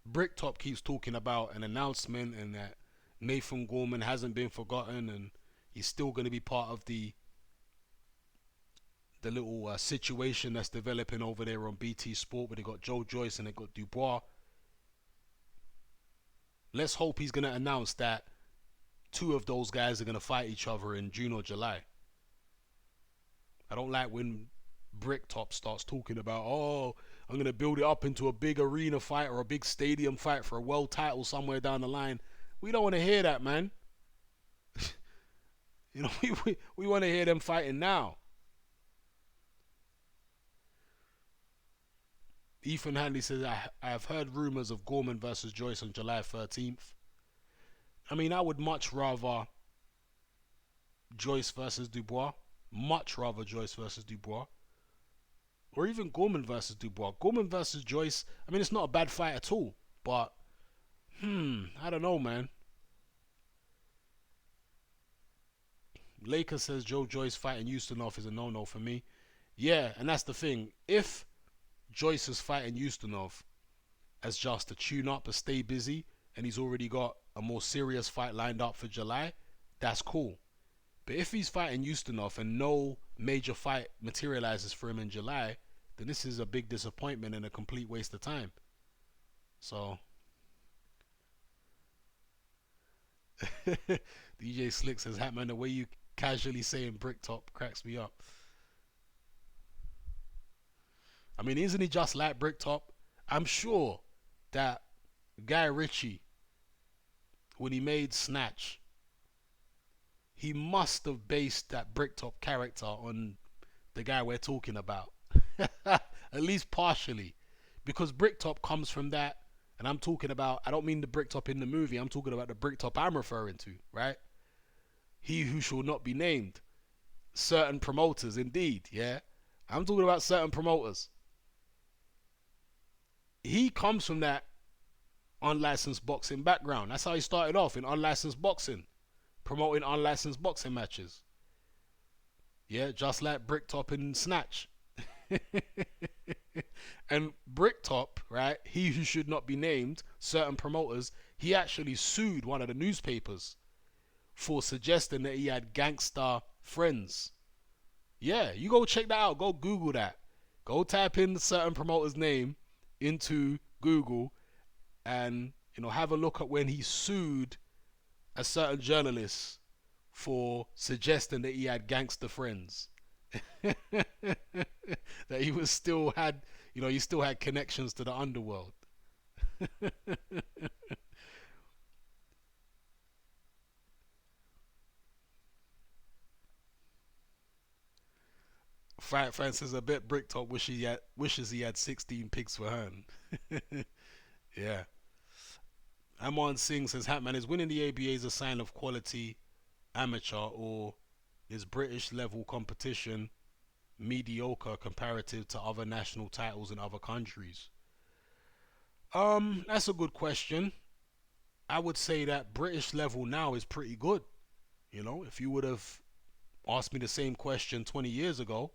Speaker 1: Bricktop keeps talking about an announcement and that Nathan Gorman hasn't been forgotten and he's still going to be part of the little situation that's developing over there on BT Sport, where they got Joe Joyce and they got Dubois. Let's hope he's going to announce that 2 of those guys are going to fight each other in June or July. I don't like when Bricktop starts talking about, oh, I'm going to build it up into a big arena fight or a big stadium fight for a world title somewhere down the line. We don't want to hear that, man. You know, we want to hear them fighting now. Ethan Hanley says, I have heard rumors of Gorman versus Joyce on July 13th. I mean, I would much rather Joyce versus Dubois. Much rather Joyce versus Dubois. Or even Gorman versus Dubois. Gorman versus Joyce, I mean, it's not a bad fight at all. But, I don't know, man. Lakers says Joe Joyce fighting Ustinov is a no-no for me. Yeah, and that's the thing. If Joyce is fighting Ustinov as just a tune-up, a stay busy, and he's already got a more serious fight lined up for July, that's cool. But if he's fighting Ustinov and no major fight materializes for him in July, then this is a big disappointment and a complete waste of time. So DJ Slick says, Hatman, the way you casually saying Bricktop cracks me up. I mean, isn't he just like Bricktop? I'm sure that Guy Ritchie, when he made Snatch, he must have based that Bricktop character on the guy we're talking about. At least partially. Because Bricktop comes from that, and I'm talking about, I don't mean the Bricktop in the movie, I'm talking about the Bricktop I'm referring to, right? He who shall not be named. Certain promoters, indeed, yeah? I'm talking about certain promoters. He comes from that unlicensed boxing background. That's how he started off, in unlicensed boxing. Promoting unlicensed boxing matches. Yeah, just like Bricktop in Snatch. And Bricktop, right, he who should not be named, certain promoters, he actually sued one of the newspapers for suggesting that he had gangster friends. Yeah, you go check that out. Go Google that. Go type in the certain promoter's name into Google and, you know, have a look at when he sued a certain journalist for suggesting that he had gangster friends. That he was still had, you know, he still had connections to the underworld. Francis, I bet Bricktop wishes he had 16 pigs for Hearn. Yeah. Amon Singh says, Hatman, is winning the ABA is a sign of quality amateur, or is British level competition mediocre comparative to other national titles in other countries? That's a good question. I would say that British level now is pretty good. You know, if you would have asked me the same question 20 years ago,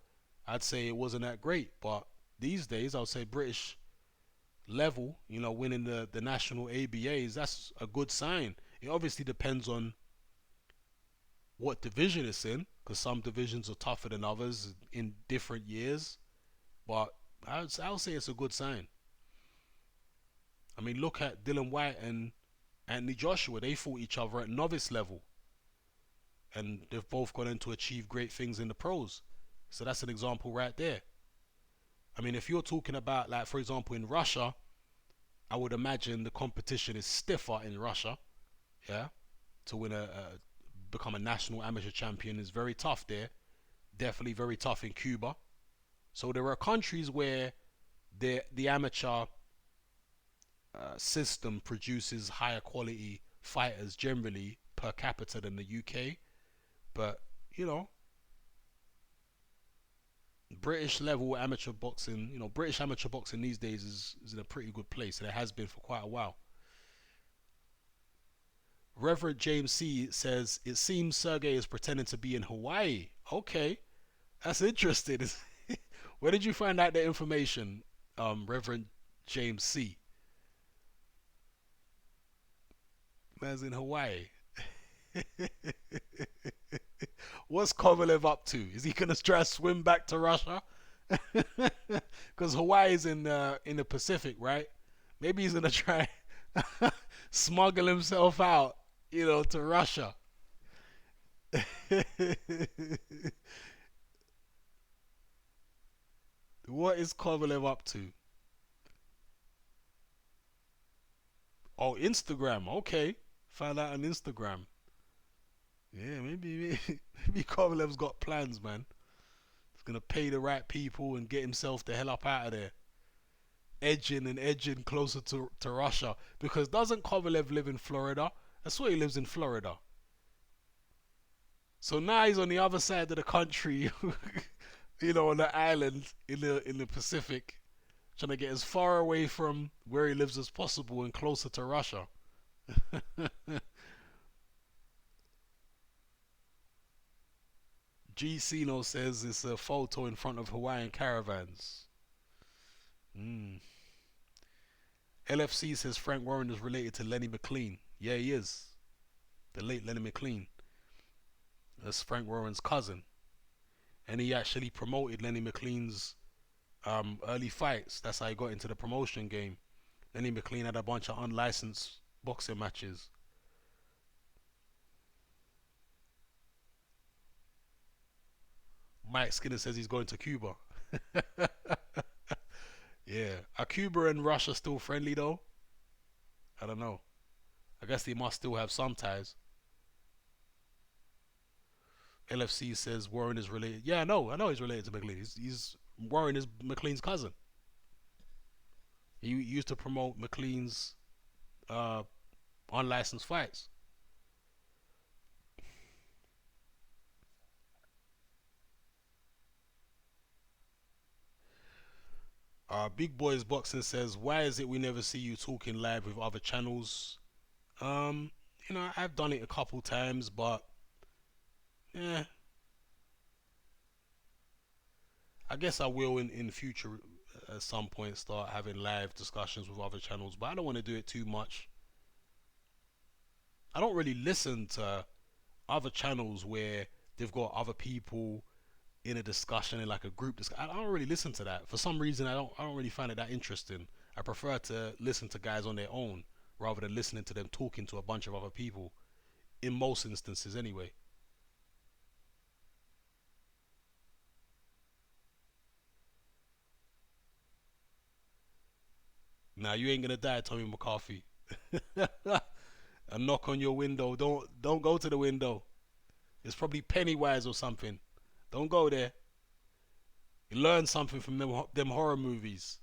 Speaker 1: I'd say it wasn't that great. But these days, I'll say British level, you know, winning the national ABAs, that's a good sign. It obviously depends on what division it's in, because some divisions are tougher than others in different years. But I'll say it's a good sign. I mean, look at Dylan White and Anthony Joshua. They fought each other at novice level, and they've both gone on to achieve great things in the pros. So that's an example right there. I mean, if you're talking about, like, for example, in Russia, I would imagine the competition is stiffer in Russia. Yeah, to win become a national amateur champion is very tough there. Definitely very tough in Cuba. So there are countries where the amateur system produces higher quality fighters generally per capita than the UK. But, you know, British level amateur boxing, you know, British amateur boxing these days is in a pretty good place, and it has been for quite a while. Reverend James C says, it seems Sergey is pretending to be in Hawaii. Okay, that's interesting. Where did you find out the information, Reverend James C? Man's in Hawaii. What's Kovalev up to? Is he gonna try to swim back to Russia? Because Hawaii's in the Pacific, right? Maybe he's gonna try smuggle himself out, you know, to Russia. What is Kovalev up to? Oh, Instagram. Okay, found out on Instagram. Yeah, maybe Kovalev's got plans, man. He's gonna pay the right people and get himself the hell up out of there. Edging closer to Russia. Because doesn't Kovalev live in Florida? I swear he lives in Florida. So now he's on the other side of the country, you know, on the island in the Pacific, trying to get as far away from where he lives as possible and closer to Russia. G Cino says it's a photo in front of Hawaiian caravans. Mm. LFC says Frank Warren is related to Lenny McLean. Yeah, he is. The late Lenny McLean. That's Frank Warren's cousin. And he actually promoted Lenny McLean's early fights. That's how he got into the promotion game. Lenny McLean had a bunch of unlicensed boxing matches. Mike Skinner says he's going to Cuba. Yeah. Are Cuba and Russia still friendly though? I don't know. I guess they must still have some ties. LFC says Warren is related. Yeah, I know he's related to McLean. He's Warren is McLean's cousin. He used to promote McLean's uh, unlicensed fights. Big Boys Boxing says, why is it we never see you talking live with other channels? Um, I've done it a couple times, but yeah, I guess I will in future at some point start having live discussions with other channels, but I don't want to do it too much. I don't really listen to other channels where they've got other people in a discussion in like a group discussion. I don't really listen to that. For some reason I don't really find it that interesting. I prefer to listen to guys on their own rather than listening to them talking to a bunch of other people in most instances anyway. Now you ain't gonna die, Tommy McCarthy. A knock on your window. Don't go to the window. It's probably Pennywise or something. Don't go there. You learn something from them horror movies.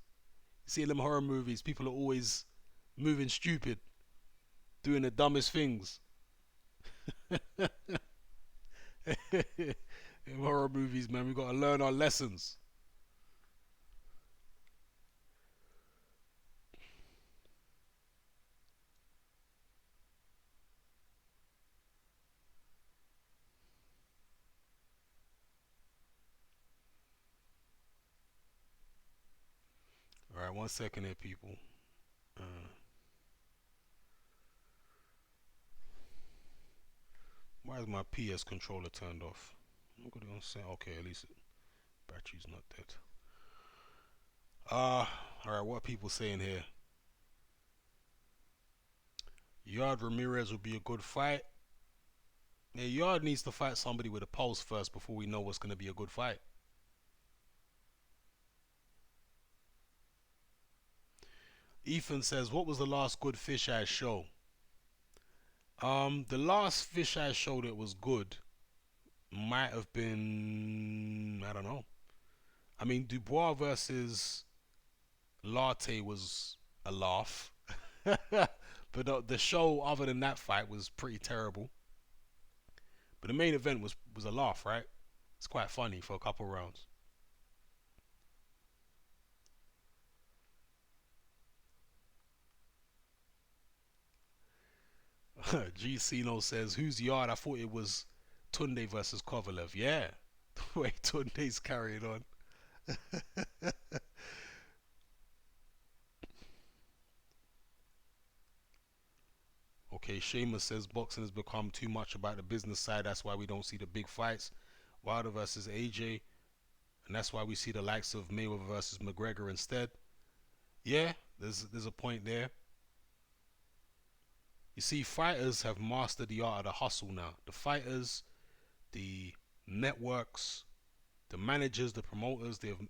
Speaker 1: You see in them horror movies, people are always moving stupid, doing the dumbest things. In horror movies, man, we gotta learn our lessons. All right, 1 second here, people. Uh, why is my PS controller turned off? I'm gonna say, okay, at least battery's not dead. All right, what are people saying here? Yard Ramirez would be a good fight. Yeah, Yard needs to fight somebody with a pulse first before we know what's gonna be a good fight. Ethan says, what was the last good fisheye show? The last fisheye show that was good might have been, I don't know. I mean, Dubois versus Latte was a laugh, but the show other than that fight was pretty terrible. But the main event was a laugh, right? It's quite funny for a couple rounds. G Cino says, who's Yard? I thought it was Tunde versus Kovalev. Yeah, the way Tunde's carrying on. Okay, Seamus says boxing has become too much about the business side. That's why we don't see the big fights. Wilder versus AJ, and that's why we see the likes of Mayweather versus McGregor instead. Yeah, there's a point there. You see, fighters have mastered the art of the hustle now. The fighters, the networks, the managers, the promoters, they have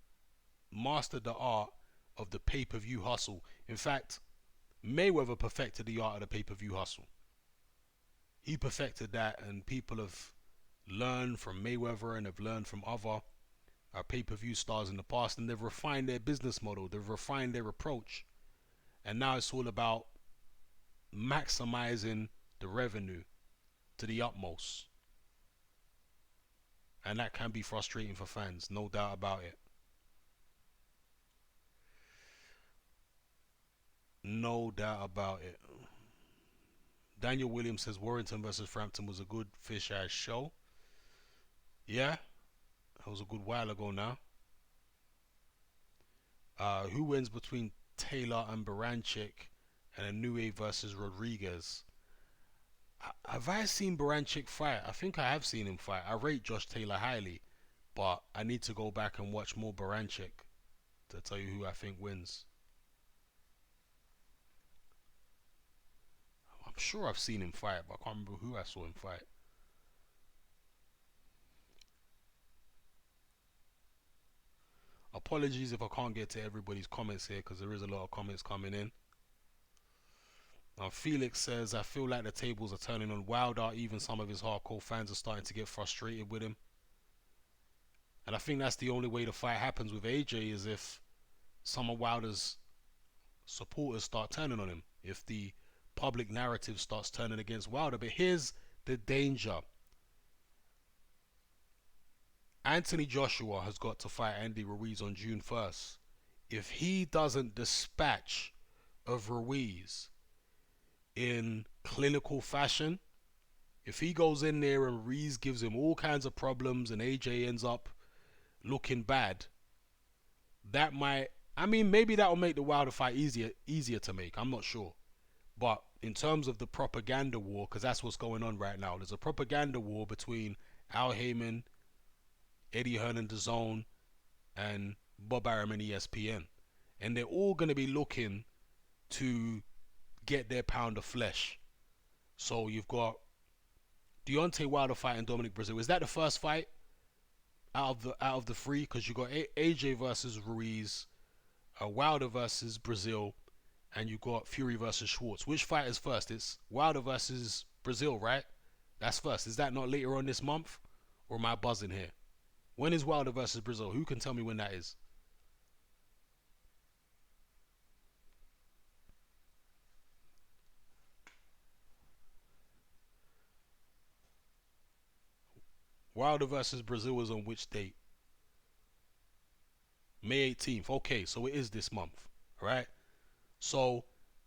Speaker 1: mastered the art of the pay-per-view hustle. In fact, Mayweather perfected the art of the pay-per-view hustle. He perfected that, and people have learned from Mayweather and have learned from other pay-per-view stars in the past, and they've refined their business model. They've refined their approach, and now it's all about maximizing the revenue to the utmost, and that can be frustrating for fans, no doubt about it. No doubt about it. Daniel Williams says Warrington versus Frampton was a good fish ass show. Yeah, That was a good while ago now. Who wins between Taylor and Baranchik and Inoue versus Rodriguez? Have I seen Baranchik fight? I think I have seen him fight. I rate Josh Taylor highly, but I need to go back and watch more Baranchik to tell you who I think wins. I'm sure I've seen him fight, but I can't remember who I saw him fight. Apologies if I can't get to everybody's comments here because there is a lot of comments coming in. Felix says, I feel like the tables are turning on Wilder. Even some of his hardcore fans are starting to get frustrated with him. And I think that's the only way the fight happens with AJ is if some of Wilder's supporters start turning on him. If the public narrative starts turning against Wilder. But here's the danger. Anthony Joshua has got to fight Andy Ruiz on June 1st. If he doesn't dispatch of Ruiz in clinical fashion, if he goes in there and Ruiz gives him all kinds of problems and AJ ends up looking bad, that might, I mean, maybe that will make the Wilder fight easier to make. I'm not sure. But in terms of the propaganda war, because that's what's going on right now, there's a propaganda war between Al Hayman, Eddie Hearn and DAZN, and Bob Arum and ESPN. And they're all going to be looking to get their pound of flesh. So you've got Deontay Wilder fighting Dominic Breazeale. Is that the first fight out of the three? Because you got AJ versus Ruiz, Wilder versus Breazeale, and you got Fury versus Schwartz. Which fight is first? It's Wilder versus Breazeale, right? That's first. Is that not later on this month? Or am I buzzing here? When is Wilder versus Breazeale? Who can tell me when that is? Wilder versus Breazeale is on which date? May 18th. Okay, so it is this month, right? So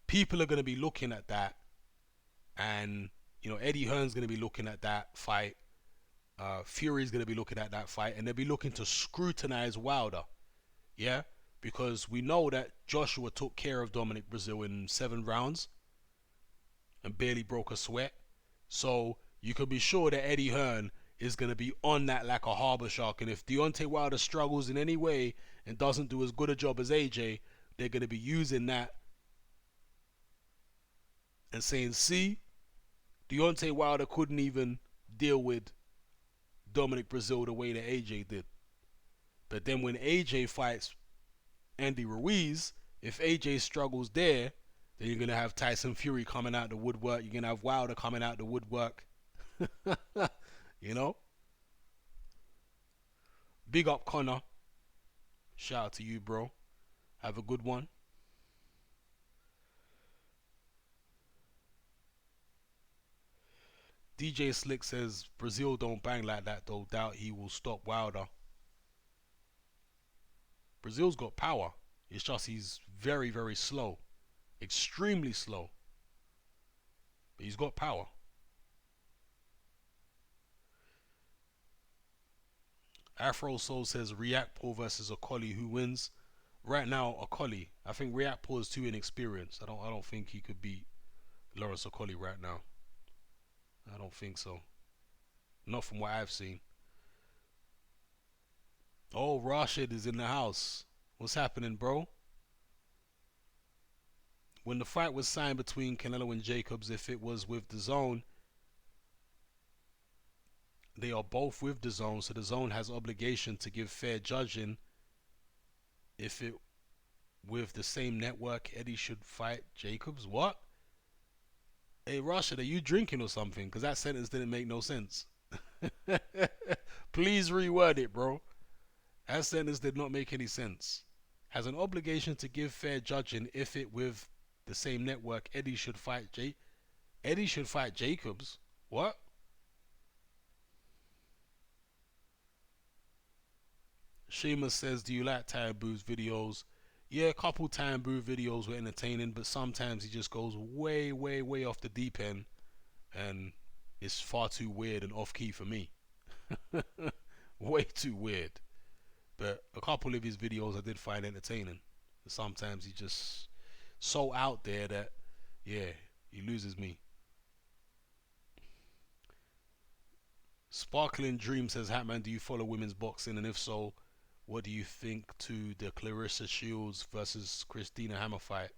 Speaker 1: people are going to be looking at that, and you know Eddie Hearn's going to be looking at that fight. Fury's going to be looking at that fight, and they'll be looking to scrutinize Wilder, yeah, because we know that Joshua took care of Dominic Breazeale in 7 rounds and barely broke a sweat. So you can be sure that Eddie Hearn is going to be on that like a harbor shark. And if Deontay Wilder struggles in any way and doesn't do as good a job as AJ, they're going to be using that and saying, see, Deontay Wilder couldn't even deal with Dominic Breazeale the way that AJ did. But then when AJ fights Andy Ruiz, if AJ struggles there, then you're going to have Tyson Fury coming out the woodwork. You're going to have Wilder coming out the woodwork. You know? Big up, Connor. Shout out to you, bro. Have a good one. DJ Slick says, Breazeale don't bang like that though. Doubt he will stop Wilder. Breazeale's got power. It's just he's very, very slow. Extremely slow. But he's got power. Afro Soul says Riakpo versus Okoli, who wins? Right now, Okoli. I think Riakpo is too inexperienced. I don't think he could beat Lawrence Okoli right now. I don't think so. Not from what I've seen. Oh, Rashid is in the house. What's happening, bro? When the fight was signed between Canelo and Jacobs, if it was with DAZN, they are both with DAZN, so DAZN has obligation to give fair judging. If it with the same network, Eddie should fight Jacobs. What? Hey, Rashid, are you drinking or something? Because that sentence didn't make no sense. Please reword it, bro. That sentence did not make any sense. Has an obligation to give fair judging if it with the same network, Eddie should fight Eddie should fight Jacobs. What? Seamus says, do you like Taboo's videos? Yeah, a couple Taboo videos were entertaining, but sometimes he just goes way, way, way off the deep end, and it's far too weird and off key for me. Way too weird. But a couple of his videos I did find entertaining. Sometimes he's just so out there that, yeah, he loses me. Sparkling Dream says, Hatman, do you follow women's boxing? And if so, what do you think to the Clarissa Shields versus Christina Hammer fight?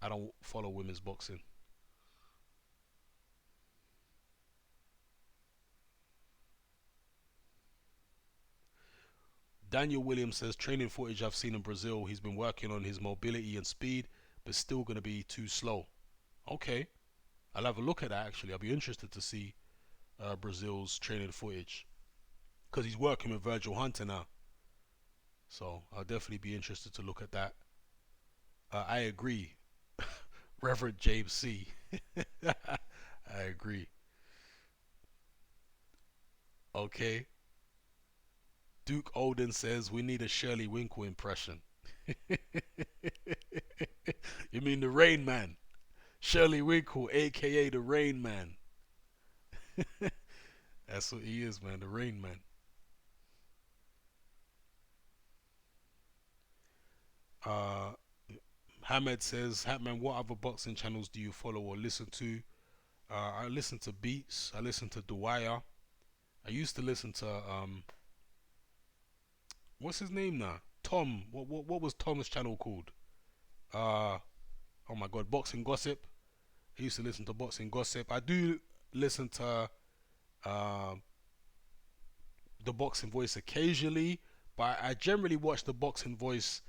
Speaker 1: I don't follow women's boxing. Daniel Williams says, training footage I've seen in Brazil, he's been working on his mobility and speed, but still going to be too slow. Okay, I'll have a look at that actually. I'll be interested to see Brazil's training footage because he's working with Virgil Hunter now. So I'll definitely be interested to look at that. I agree, Reverend James C. I agree. Okay. Duke Olden says we need a Shirley Winkle impression. You mean the Rain Man? Shirley Winkle, aka the Rain Man. That's what he is, man. The Rain Man. Uh, Hamed says, Hatman, what other boxing channels do you follow or listen to? I listen to Beats. I listen to Dwyer. I used to listen to what's his name now? Tom. What was Tom's channel called? Uh, oh my God, Boxing Gossip. I used to listen to Boxing Gossip. I do listen to uh, the Boxing Voice occasionally, but I generally watch the Boxing Voice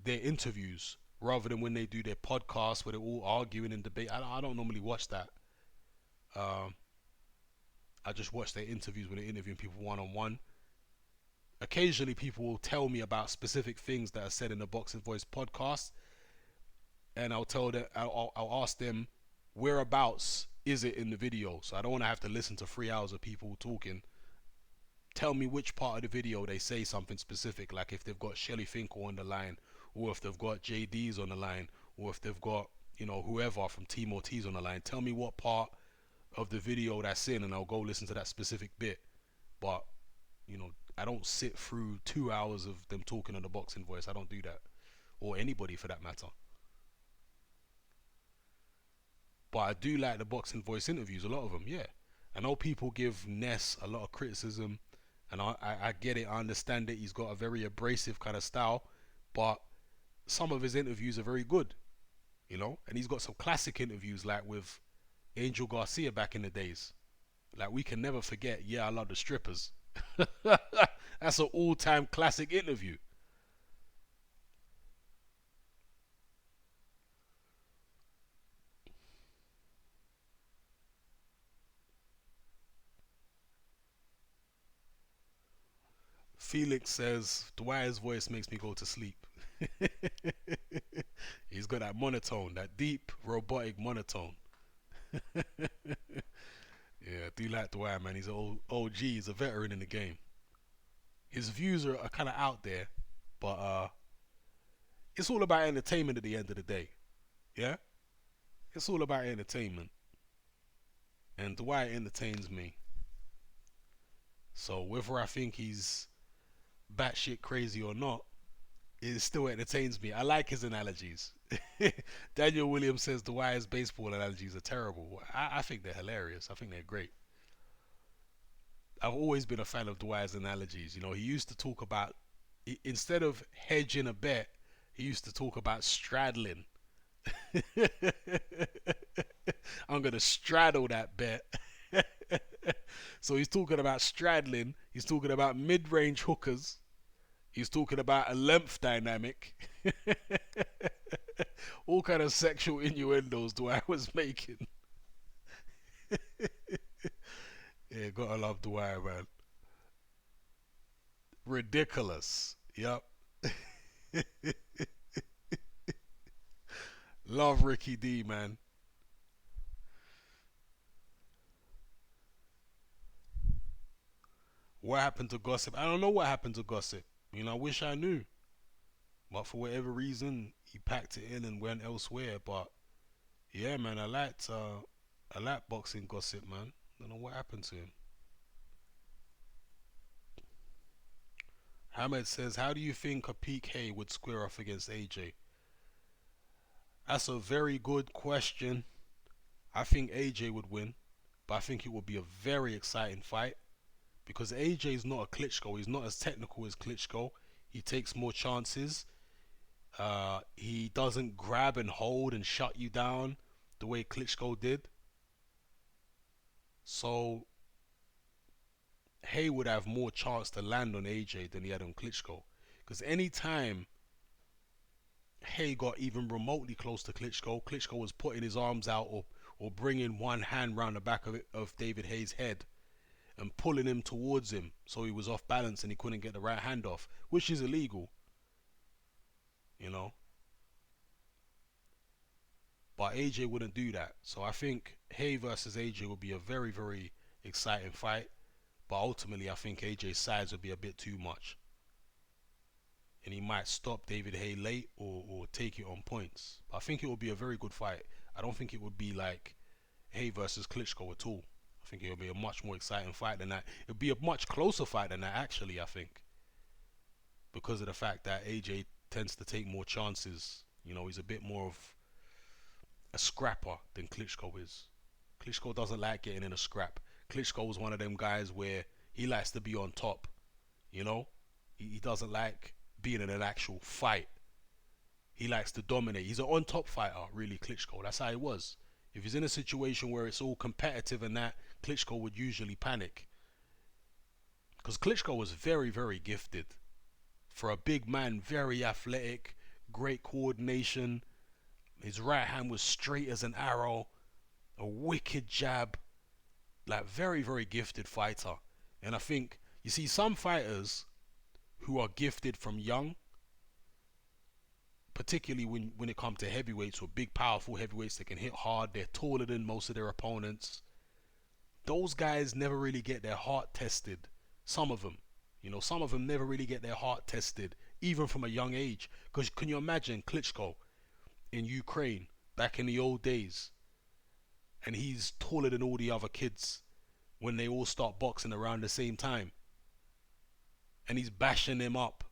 Speaker 1: their interviews rather than when they do their podcasts where they're all arguing and debate. I don't normally watch that. Um, I just watch their interviews when they're interviewing people one on one. Occasionally, people will tell me about specific things that are said in the Boxing Voice podcast, and I'll tell them, I'll ask them whereabouts is it in the video. So I don't want to have to listen to 3 hours of people talking. Tell me which part of the video they say something specific, like if they've got Shelly Finkel on the line, or if they've got JD's on the line, or if they've got, you know, whoever from Team Ortiz on the line. Tell me what part of the video that's in, and I'll go listen to that specific bit. But, you know, I don't sit through 2 hours of them talking on the Boxing Voice. I don't do that, or anybody for that matter. But I do like the Boxing Voice interviews, a lot of them, yeah. I know people give Ness a lot of criticism, and I get it, I understand it. He's got a very abrasive kind of style, but some of his interviews are very good, you know. And he's got some classic interviews, like with Angel Garcia back in the days. Like, we can never forget, Yeah, I Love the Strippers. That's an all-time classic interview. Felix says, Dwyer's voice makes me go to sleep. He's got that monotone, that deep, robotic monotone. Yeah, I do like Dwyer, man. He's an old OG. He's a veteran in the game. His views are kind of out there, but it's all about entertainment at the end of the day. Yeah? It's all about entertainment. And Dwyer entertains me. So whether I think he's batshit crazy or not, it still entertains me. I like his analogies. Daniel Williams says Dwyer's baseball analogies are terrible. I think they're hilarious. I think they're great. I've always been a fan of Dwyer's analogies. You know, he used to talk about, instead of hedging a bet, he used to talk about straddling. I'm going to straddle that bet. So he's talking about straddling. He's talking about mid-range hookers. He's talking about a length dynamic. All kind of sexual innuendos Dwyer was making. Yeah, gotta love Dwyer, man. Ridiculous. Yep. Love Ricky D, man. What happened to Gossip? I don't know what happened to Gossip. You know, I wish I knew. But for whatever reason, he packed it in and went elsewhere. But yeah, man, I liked Boxing Gossip, man. I don't know what happened to him. Hamed says, how do you think a peak Hay would square off against AJ? That's a very good question. I think AJ would win, but I think it would be a very exciting fight because AJ is not a Klitschko. He's not as technical as Klitschko. He takes more chances. He doesn't grab and hold and shut you down the way Klitschko did. So Hay would have more chance to land on AJ than he had on Klitschko. Because anytime Hay got even remotely close to Klitschko, Klitschko was putting his arms out or bringing one hand round the back of David Hay's head and pulling him towards him so he was off balance and he couldn't get the right hand off, which is illegal, you know. But AJ wouldn't do that. So I think Hay versus AJ would be a very, very exciting fight. But ultimately, I think AJ's size would be a bit too much. And he might stop David Hay late or take it on points. But I think it would be a very good fight. I don't think it would be like Hay versus Klitschko at all. I think it would be a much more exciting fight than that. It would be a much closer fight than that, actually, I think. Because of the fact that AJ tends to take more chances. You know, he's a bit more of a scrapper than Klitschko is. Klitschko doesn't like getting in a scrap. Klitschko was one of them guys where he likes to be on top, you know. He doesn't like being in an actual fight. He likes to dominate. He's an on top fighter, really, Klitschko. That's how he was. If he's in a situation where it's all competitive and that, Klitschko would usually panic. Because Klitschko was very, very gifted. For a big man, very athletic, great coordination. His right hand was straight as an arrow. A wicked jab. Like, very, very gifted fighter. And I think, you see, some fighters who are gifted from young, particularly when it comes to heavyweights or big, powerful heavyweights that can hit hard, they're taller than most of their opponents. Those guys never really get their heart tested. Some of them. You know, some of them never really get their heart tested, even from a young age. Because can you imagine Klitschko in Ukraine back in the old days? And he's taller than all the other kids when they all start boxing around the same time. And he's bashing them up.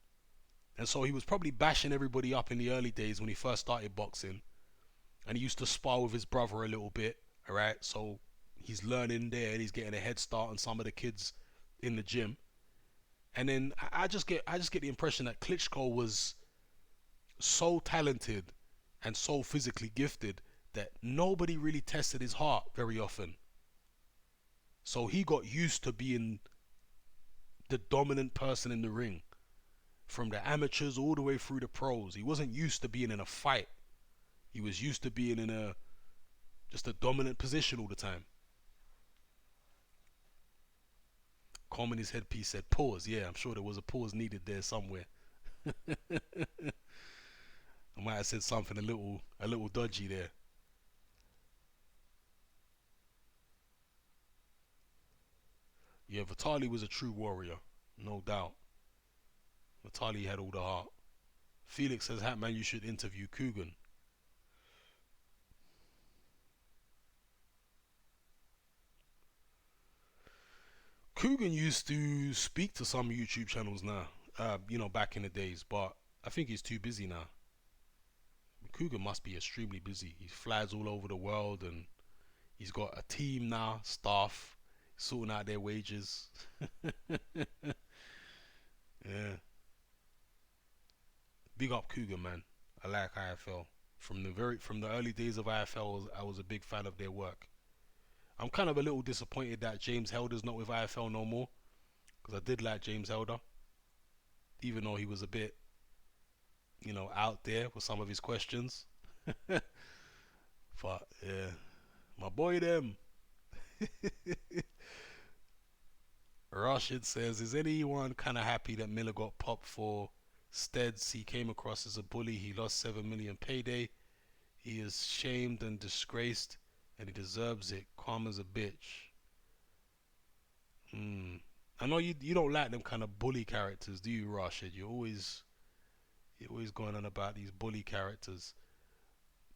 Speaker 1: And so he was probably bashing everybody up in the early days when he first started boxing. And he used to spar with his brother a little bit, alright? So he's learning there and he's getting a head start on some of the kids in the gym. And then I just get the impression that Klitschko was so talented and so physically gifted that nobody really tested his heart very often. So he got used to being the dominant person in the ring. From the amateurs all the way through the pros. He wasn't used to being in a fight. He was used to being in just a dominant position all the time. Common, his headpiece said pause. Yeah, I'm sure there was a pause needed there somewhere. I might have said something a little dodgy there. Yeah, Vitali was a true warrior, no doubt. Vitali had all the heart. Felix says, Hatman, you should interview Coogan. Coogan used to speak to some YouTube channels now, you know, back in the days, but I think he's too busy now. Coogan must be extremely busy. He flies all over the world and he's got a team now, staff, sorting out their wages. Yeah. Big up Coogan, man. I like IFL. From the early days of IFL, I was a big fan of their work. I'm kind of a little disappointed that James Helder's not with IFL no more, because I did like James Helder, even though he was a bit, you know, out there with some of his questions. But yeah, my boy them. Rashid says, is anyone kind of happy that Miller got popped for Steads? He came across as a bully. He lost 7 million payday. He is shamed and disgraced, and he deserves it. Karma's a bitch. I know you don't like them kind of bully characters, do you, Rashid? You're always going on about these bully characters.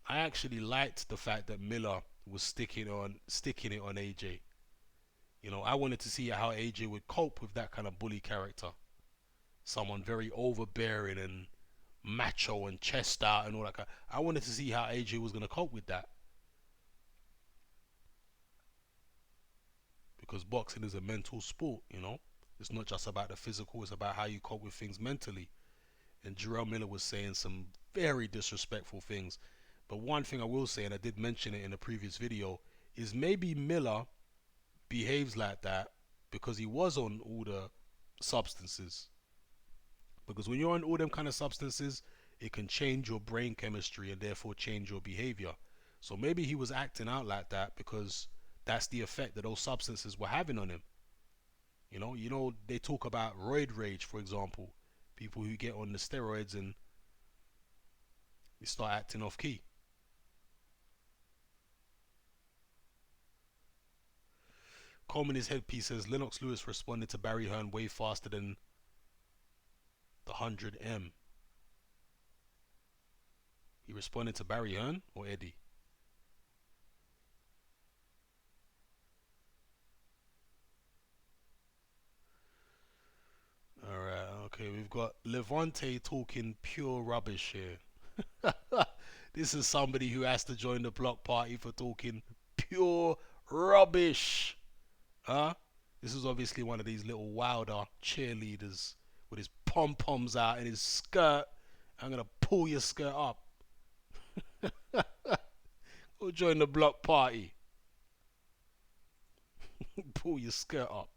Speaker 1: I actually liked the fact that Miller was sticking it on AJ. You know, I wanted to see how AJ would cope with that kind of bully character. someone very overbearing and macho and chest out and all that kind. I wanted to see how AJ was gonna cope with that, because boxing is a mental sport. It's not just about the physical; it's about how you cope with things mentally. And Jarrell Miller was saying some very disrespectful things. But one thing I will say, and I did mention it in a previous video, is maybe Miller behaves like that because he was on all the substances. Because when you're on all them kind of substances, it can change your brain chemistry and therefore change your behavior. So maybe he was acting out like that because that's the effect that those substances were having on him. They talk about roid rage, for example. People who get on the steroids and they start acting off key. Coleman, his headpiece, says Lennox Lewis responded to Barry Hearn way faster than the 100M. He responded to Barry Hearn or Eddie? Alright, okay, we've got Levante talking pure rubbish here. This is somebody who has to join the block party for talking pure rubbish. Huh? This is obviously one of these little Wilder cheerleaders with his pom-poms out and his skirt. I'm gonna pull your skirt up. Go join the block party. Pull your skirt up.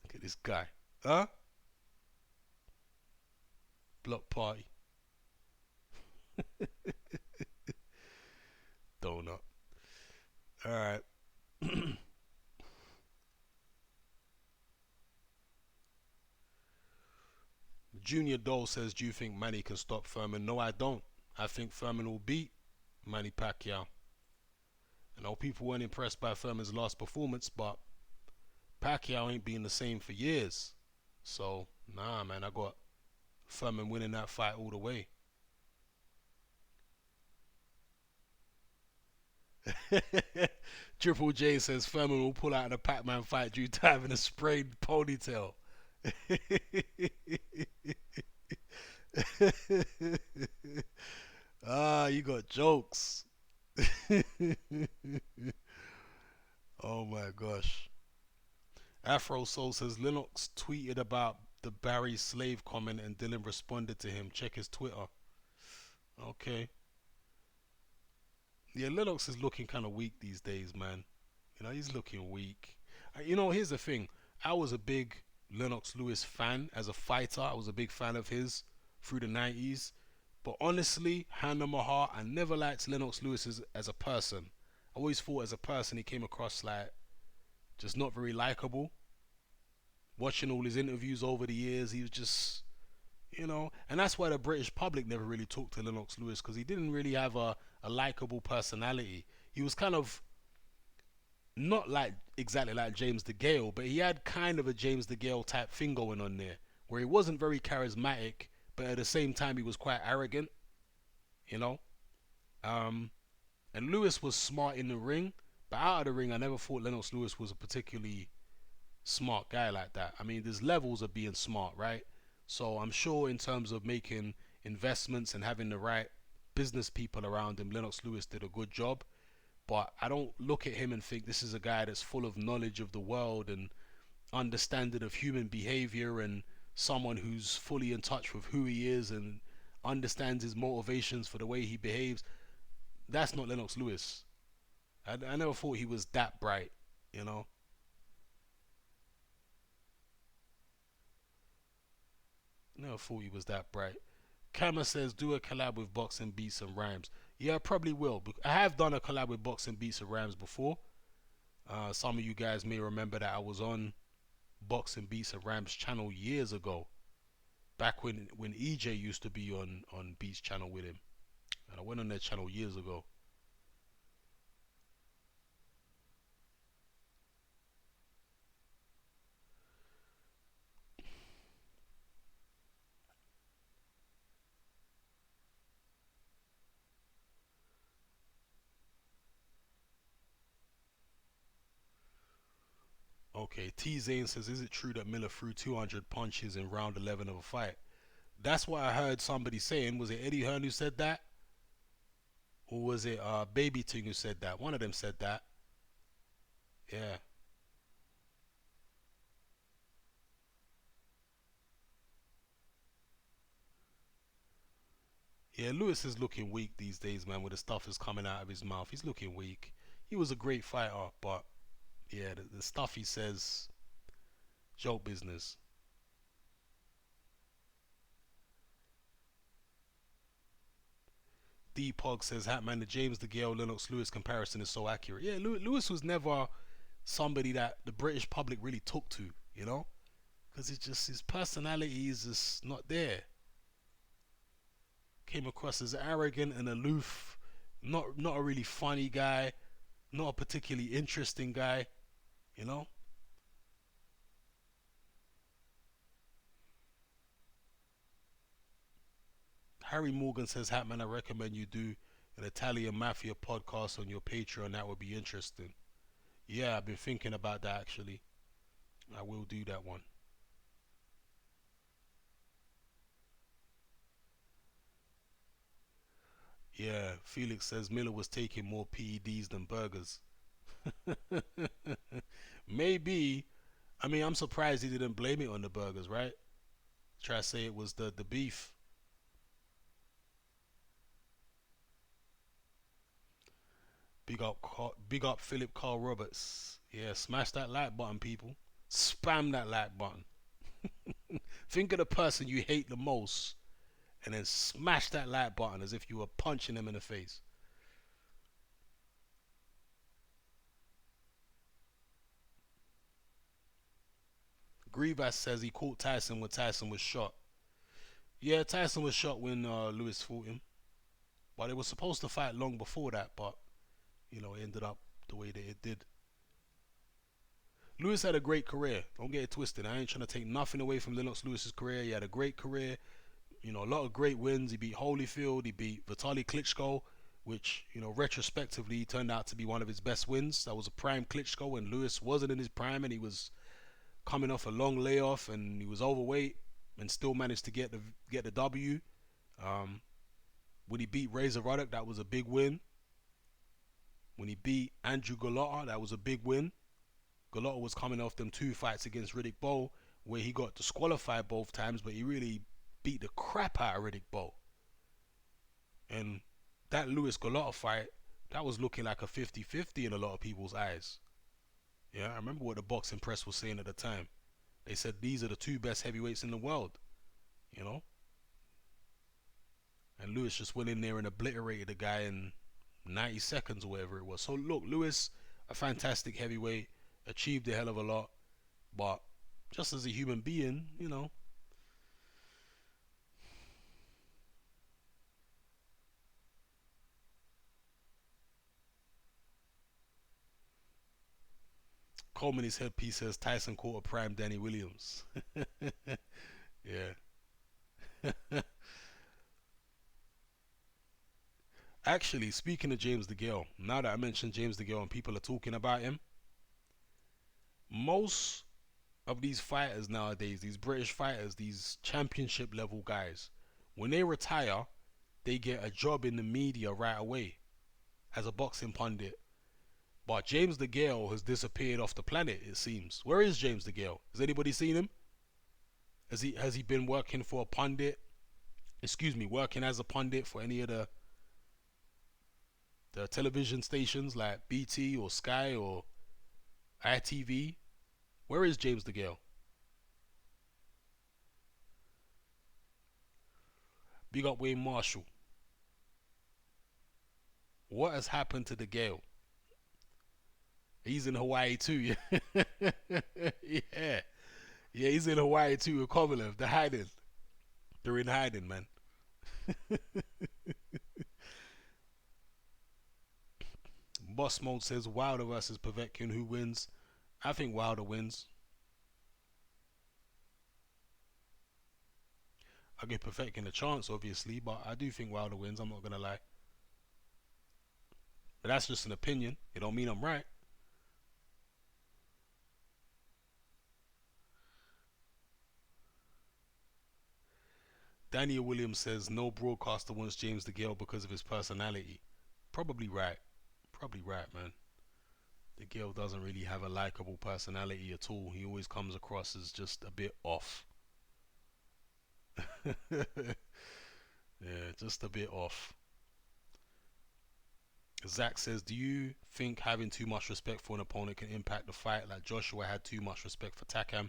Speaker 1: Look at this guy. Huh? Block party. Donut. Alright. Junior Dole says, do you think Manny can stop Furman? No, I don't. I think Furman will beat Manny Pacquiao. I know people weren't impressed by Furman's last performance, but Pacquiao ain't been the same for years. So, nah, man, I got Furman winning that fight all the way. Triple J says Furman will pull out in a Pac-Man fight due to having a sprayed ponytail. You got jokes. Oh my gosh. Afro Soul says Lennox tweeted about the Barry slave comment and Dylan responded to him. Check his Twitter. Okay. Yeah, Lennox is looking kind of weak these days, man. He's looking weak. Here's the thing. I was a big Lennox Lewis fan as a fighter. I was a big fan of his through the 90s. But honestly, hand on my heart, I never liked Lennox Lewis as a person. I always thought as a person he came across like just not very likable. Watching all his interviews over the years, he was just, and that's why the British public never really talked to Lennox Lewis, because he didn't really have a likable personality. He was kind of not like exactly like James DeGale, but he had kind of a James DeGale type thing going on there, where he wasn't very charismatic, but at the same time he was quite arrogant, you know. And Lewis was smart in the ring, but out of the ring, I never thought Lennox Lewis was a particularly smart guy like that. I mean, there's levels of being smart, right? So I'm sure in terms of making investments and having the right business people around him, Lennox Lewis did a good job. But I don't look at him and think this is a guy that's full of knowledge of the world and understanding of human behavior and someone who's fully in touch with who he is and understands his motivations for the way he behaves. That's not Lennox Lewis. I never thought he was that bright, you know. Never thought he was that bright. Kama says, do a collab with Boxing Beats and Rhymes. Yeah, I probably will. I have done a collab with Boxing Beats and Rhymes before. Some of you guys may remember that I was on Boxing Beats and Rhymes channel years ago. Back when EJ used to be on Beats channel with him. And I went on their channel years ago. Okay, T Zane says, is it true that Miller threw 200 punches in round 11 of a fight? That's what I heard somebody saying. Was it Eddie Hearn who said that? Or was it Baby Ting who said that? One of them said that. Yeah. Yeah, Lewis is looking weak these days, man, with the stuff that's coming out of his mouth. He's looking weak. He was a great fighter, but yeah, the stuff he says, joke business. D-Pog says, Hatman, the James DeGale Lennox Lewis comparison is so accurate. Yeah, Lewis was never somebody that the British public really took to, you know? Because it's just his personality is just not there. Came across as arrogant and aloof, not a really funny guy, not a particularly interesting guy, you know? Harry Morgan says, Hatman, I recommend you do an Italian Mafia podcast on your Patreon. That would be interesting. Yeah, I've been thinking about that actually. I will do that one. Yeah, Felix says Miller was taking more PEDs than burgers. Maybe. I mean, I'm surprised he didn't blame it on the burgers, right? Try to say it was the beef. Big up Philip Carl Roberts. Yeah, smash that like button, people. Spam that like button. Think of the person you hate the most, and then smash that like button as if you were punching them in the face. Grievous says he caught Tyson when Tyson was shot. Yeah, Tyson was shot when Lewis fought him, but it was supposed to fight long before that, but it ended up the way that it did. Lewis had a great career. Don't get it twisted. I ain't trying to take nothing away from Lennox Lewis's career. He had a great career. A lot of great wins. He beat Holyfield. He beat Vitaly Klitschko, which, retrospectively turned out to be one of his best wins. That was a prime Klitschko when Lewis wasn't in his prime and he was coming off a long layoff and he was overweight and still managed to get the W. Um, when he beat Razor Ruddock, that was a big win. When he beat Andrew Golota, that was a big win. Golota was coming off them 2 fights against Riddick Bowe, where he got disqualified both times, but he really beat the crap out of Riddick Bowe. And that Lewis Golota fight, that was looking like a 50-50 in a lot of people's eyes. Yeah, I remember what the boxing press was saying at the time. They said these are the two best heavyweights in the world, you know? And Lewis just went in there and obliterated the guy in 90 seconds or whatever it was. So look, Lewis, a fantastic heavyweight, achieved a hell of a lot, but just as a human being, Coleman his headpiece says Tyson caught a prime Danny Williams. Yeah. Actually, speaking of James DeGale, now that I mentioned James DeGale and people are talking about him, most of these fighters nowadays, these British fighters, these championship level guys, when they retire, they get a job in the media right away as a boxing pundit. But James DeGale has disappeared off the planet, it seems. Where is James DeGale? Has anybody seen him? Has he been working for a pundit? Excuse me, working as a pundit for any of the television stations like BT or Sky or ITV? Where is James DeGale? Big up Wayne Marshall. What has happened to DeGale? He's in Hawaii too, yeah. Yeah. Yeah, he's in Hawaii too with Kovalev. They're hiding. They're in hiding, man. Boss Mode says Wilder versus Povetkin. Who wins? I think Wilder wins. I give Povetkin a chance, obviously, but I do think Wilder wins. I'm not gonna lie. But that's just an opinion. It don't mean I'm right. Daniel Williams says no broadcaster wants James DeGale because of his personality. Probably right. Probably right, man. DeGale doesn't really have a likable personality at all. He always comes across as just a bit off. Yeah, just a bit off. Zach says, do you think having too much respect for an opponent can impact the fight? Like Joshua had too much respect for Takam.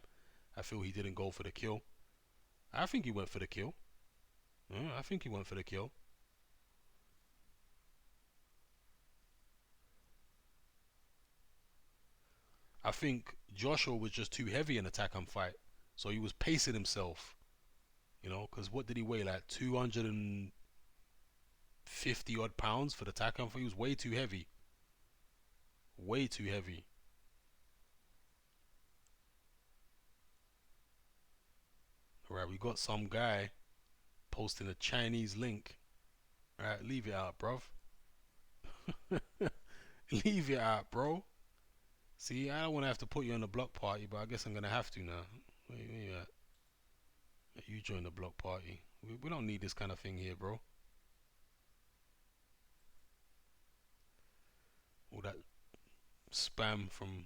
Speaker 1: I feel he didn't go for the kill. I think he went for the kill. Yeah, I think he went for the kill. I think Joshua was just too heavy in the Takam fight. So he was pacing himself. You know, because what did he weigh? Like 250 odd pounds for the Takam fight? He was way too heavy. Way too heavy. Alright, we got some guy posting a Chinese link. Alright, leave it out, bruv. Leave it out, bro. See, I don't want to have to put you on the block party, but I guess I'm going to have to now. Where you at? You join the block party. We don't need this kind of thing here, bro. All that spam from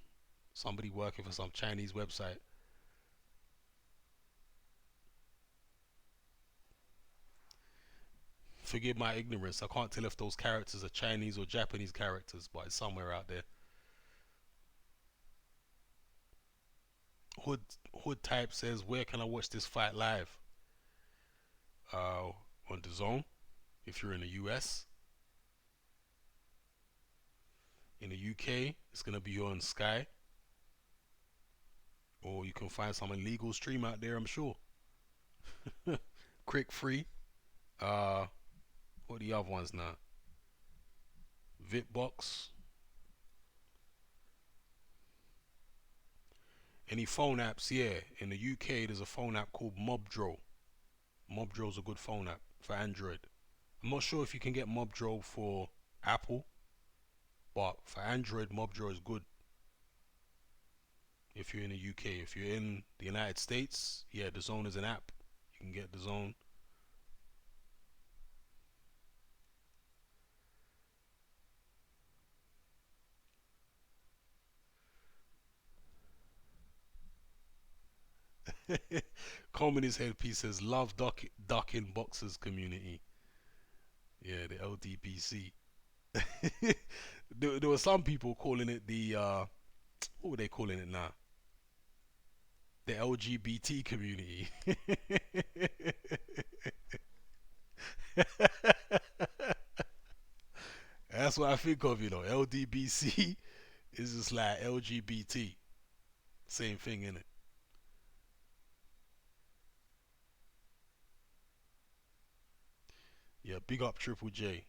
Speaker 1: somebody working for some Chinese website. Forgive my ignorance. I can't tell if those characters are Chinese or Japanese characters, but it's somewhere out there. Hood type says, where can I watch this fight live? On the Zone, if you're in the US. In the UK, it's gonna be on Sky, or you can find some illegal stream out there, I'm sure. Crick free. What are the other ones now? Vitbox. Any phone apps? Yeah, in the UK there's a phone app called Mobdro. Mobdro's a good phone app for Android. I'm not sure if you can get Mobdro for Apple, but for Android, Mobdro is good. If you're in the UK, if you're in the United States, yeah, the Zone is an app. You can get the Zone. Combing his headpiece says, love ducking boxers community. Yeah, the LDBC. There were some people calling it the, what were they calling it now? The LGBT community. That's what I think of, you know. LDBC is just like LGBT. Same thing, innit? Yeah, big up Triple J.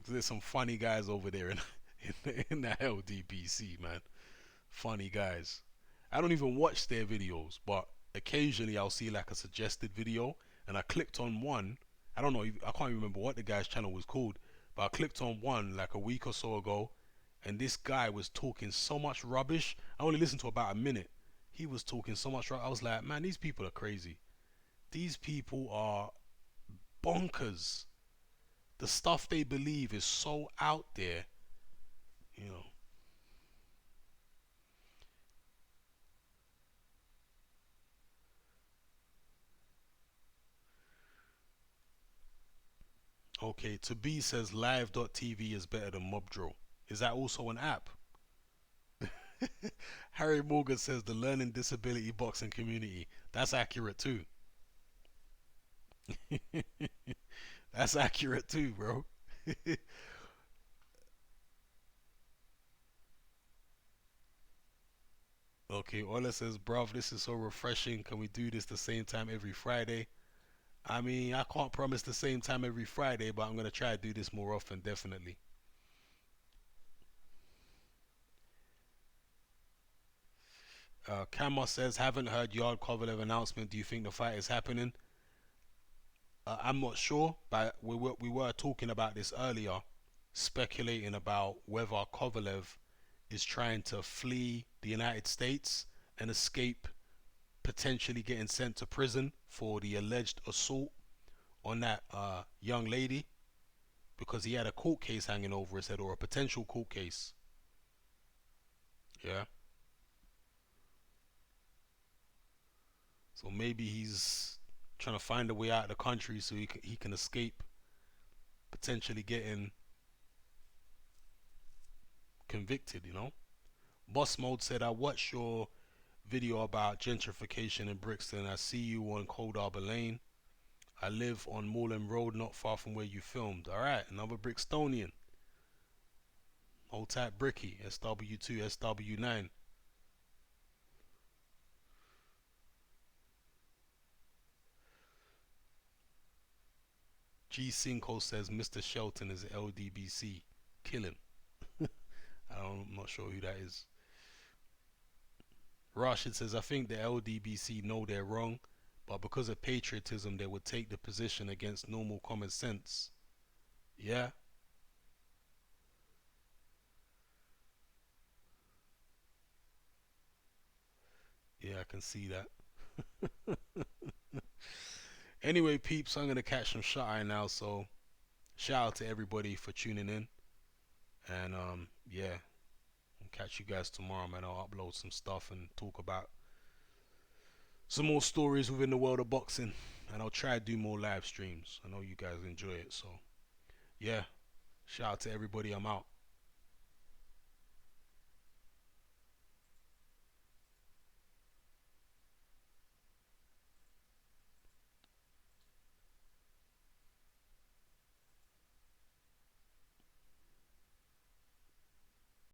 Speaker 1: There's some funny guys over there in that LDBC, man. Funny guys. I don't even watch their videos, but occasionally I'll see like a suggested video, and I clicked on one. I don't know, I can't even remember what the guy's channel was called, but I clicked on one like a week or so ago, and this guy was talking so much rubbish. I only listened to about a minute. He was talking so much rubbish. I was like, man, these people are crazy. These people are bonkers. The stuff they believe is so out there, you know. Okay, to B says live.tv is better than Mobdro. Is that also an app? Harry Morgan says the learning disability boxing community. That's accurate too. That's accurate too, bro. Okay, Ola says, bruv, this is so refreshing. Can we do this the same time every Friday? I mean, I can't promise the same time every Friday, but I'm going to try to do this more often, definitely. Kama says, haven't heard Yard Kovalev announcement. Do you think the fight is happening? I'm not sure, but we were talking about this earlier, speculating about whether Kovalev is trying to flee the United States and escape potentially getting sent to prison for the alleged assault on that young lady, because he had a court case hanging over his head, or a potential court case. Yeah. So maybe he's trying to find a way out of the country so he can escape potentially getting convicted, you know? Boss Mode said, I watched your video about gentrification in Brixton. I see you on Cold Harbor Lane. I live on Moreland Road, not far from where you filmed. Alright, another Brixtonian. Hold tight, Bricky. SW2, SW9. G Cinco says Mr. Shelton is LDBC. Killing. I'm not sure who that is. Rashid says, I think the LDBC know they're wrong, but because of patriotism, they would take the position against normal common sense. Yeah? Yeah, I can see that. Anyway, peeps, I'm going to catch some shot eye now, so shout out to everybody for tuning in. And, yeah, I'll catch you guys tomorrow, man. I'll upload some stuff and talk about some more stories within the world of boxing. And I'll try to do more live streams. I know you guys enjoy it, so yeah. Shout out to everybody. I'm out.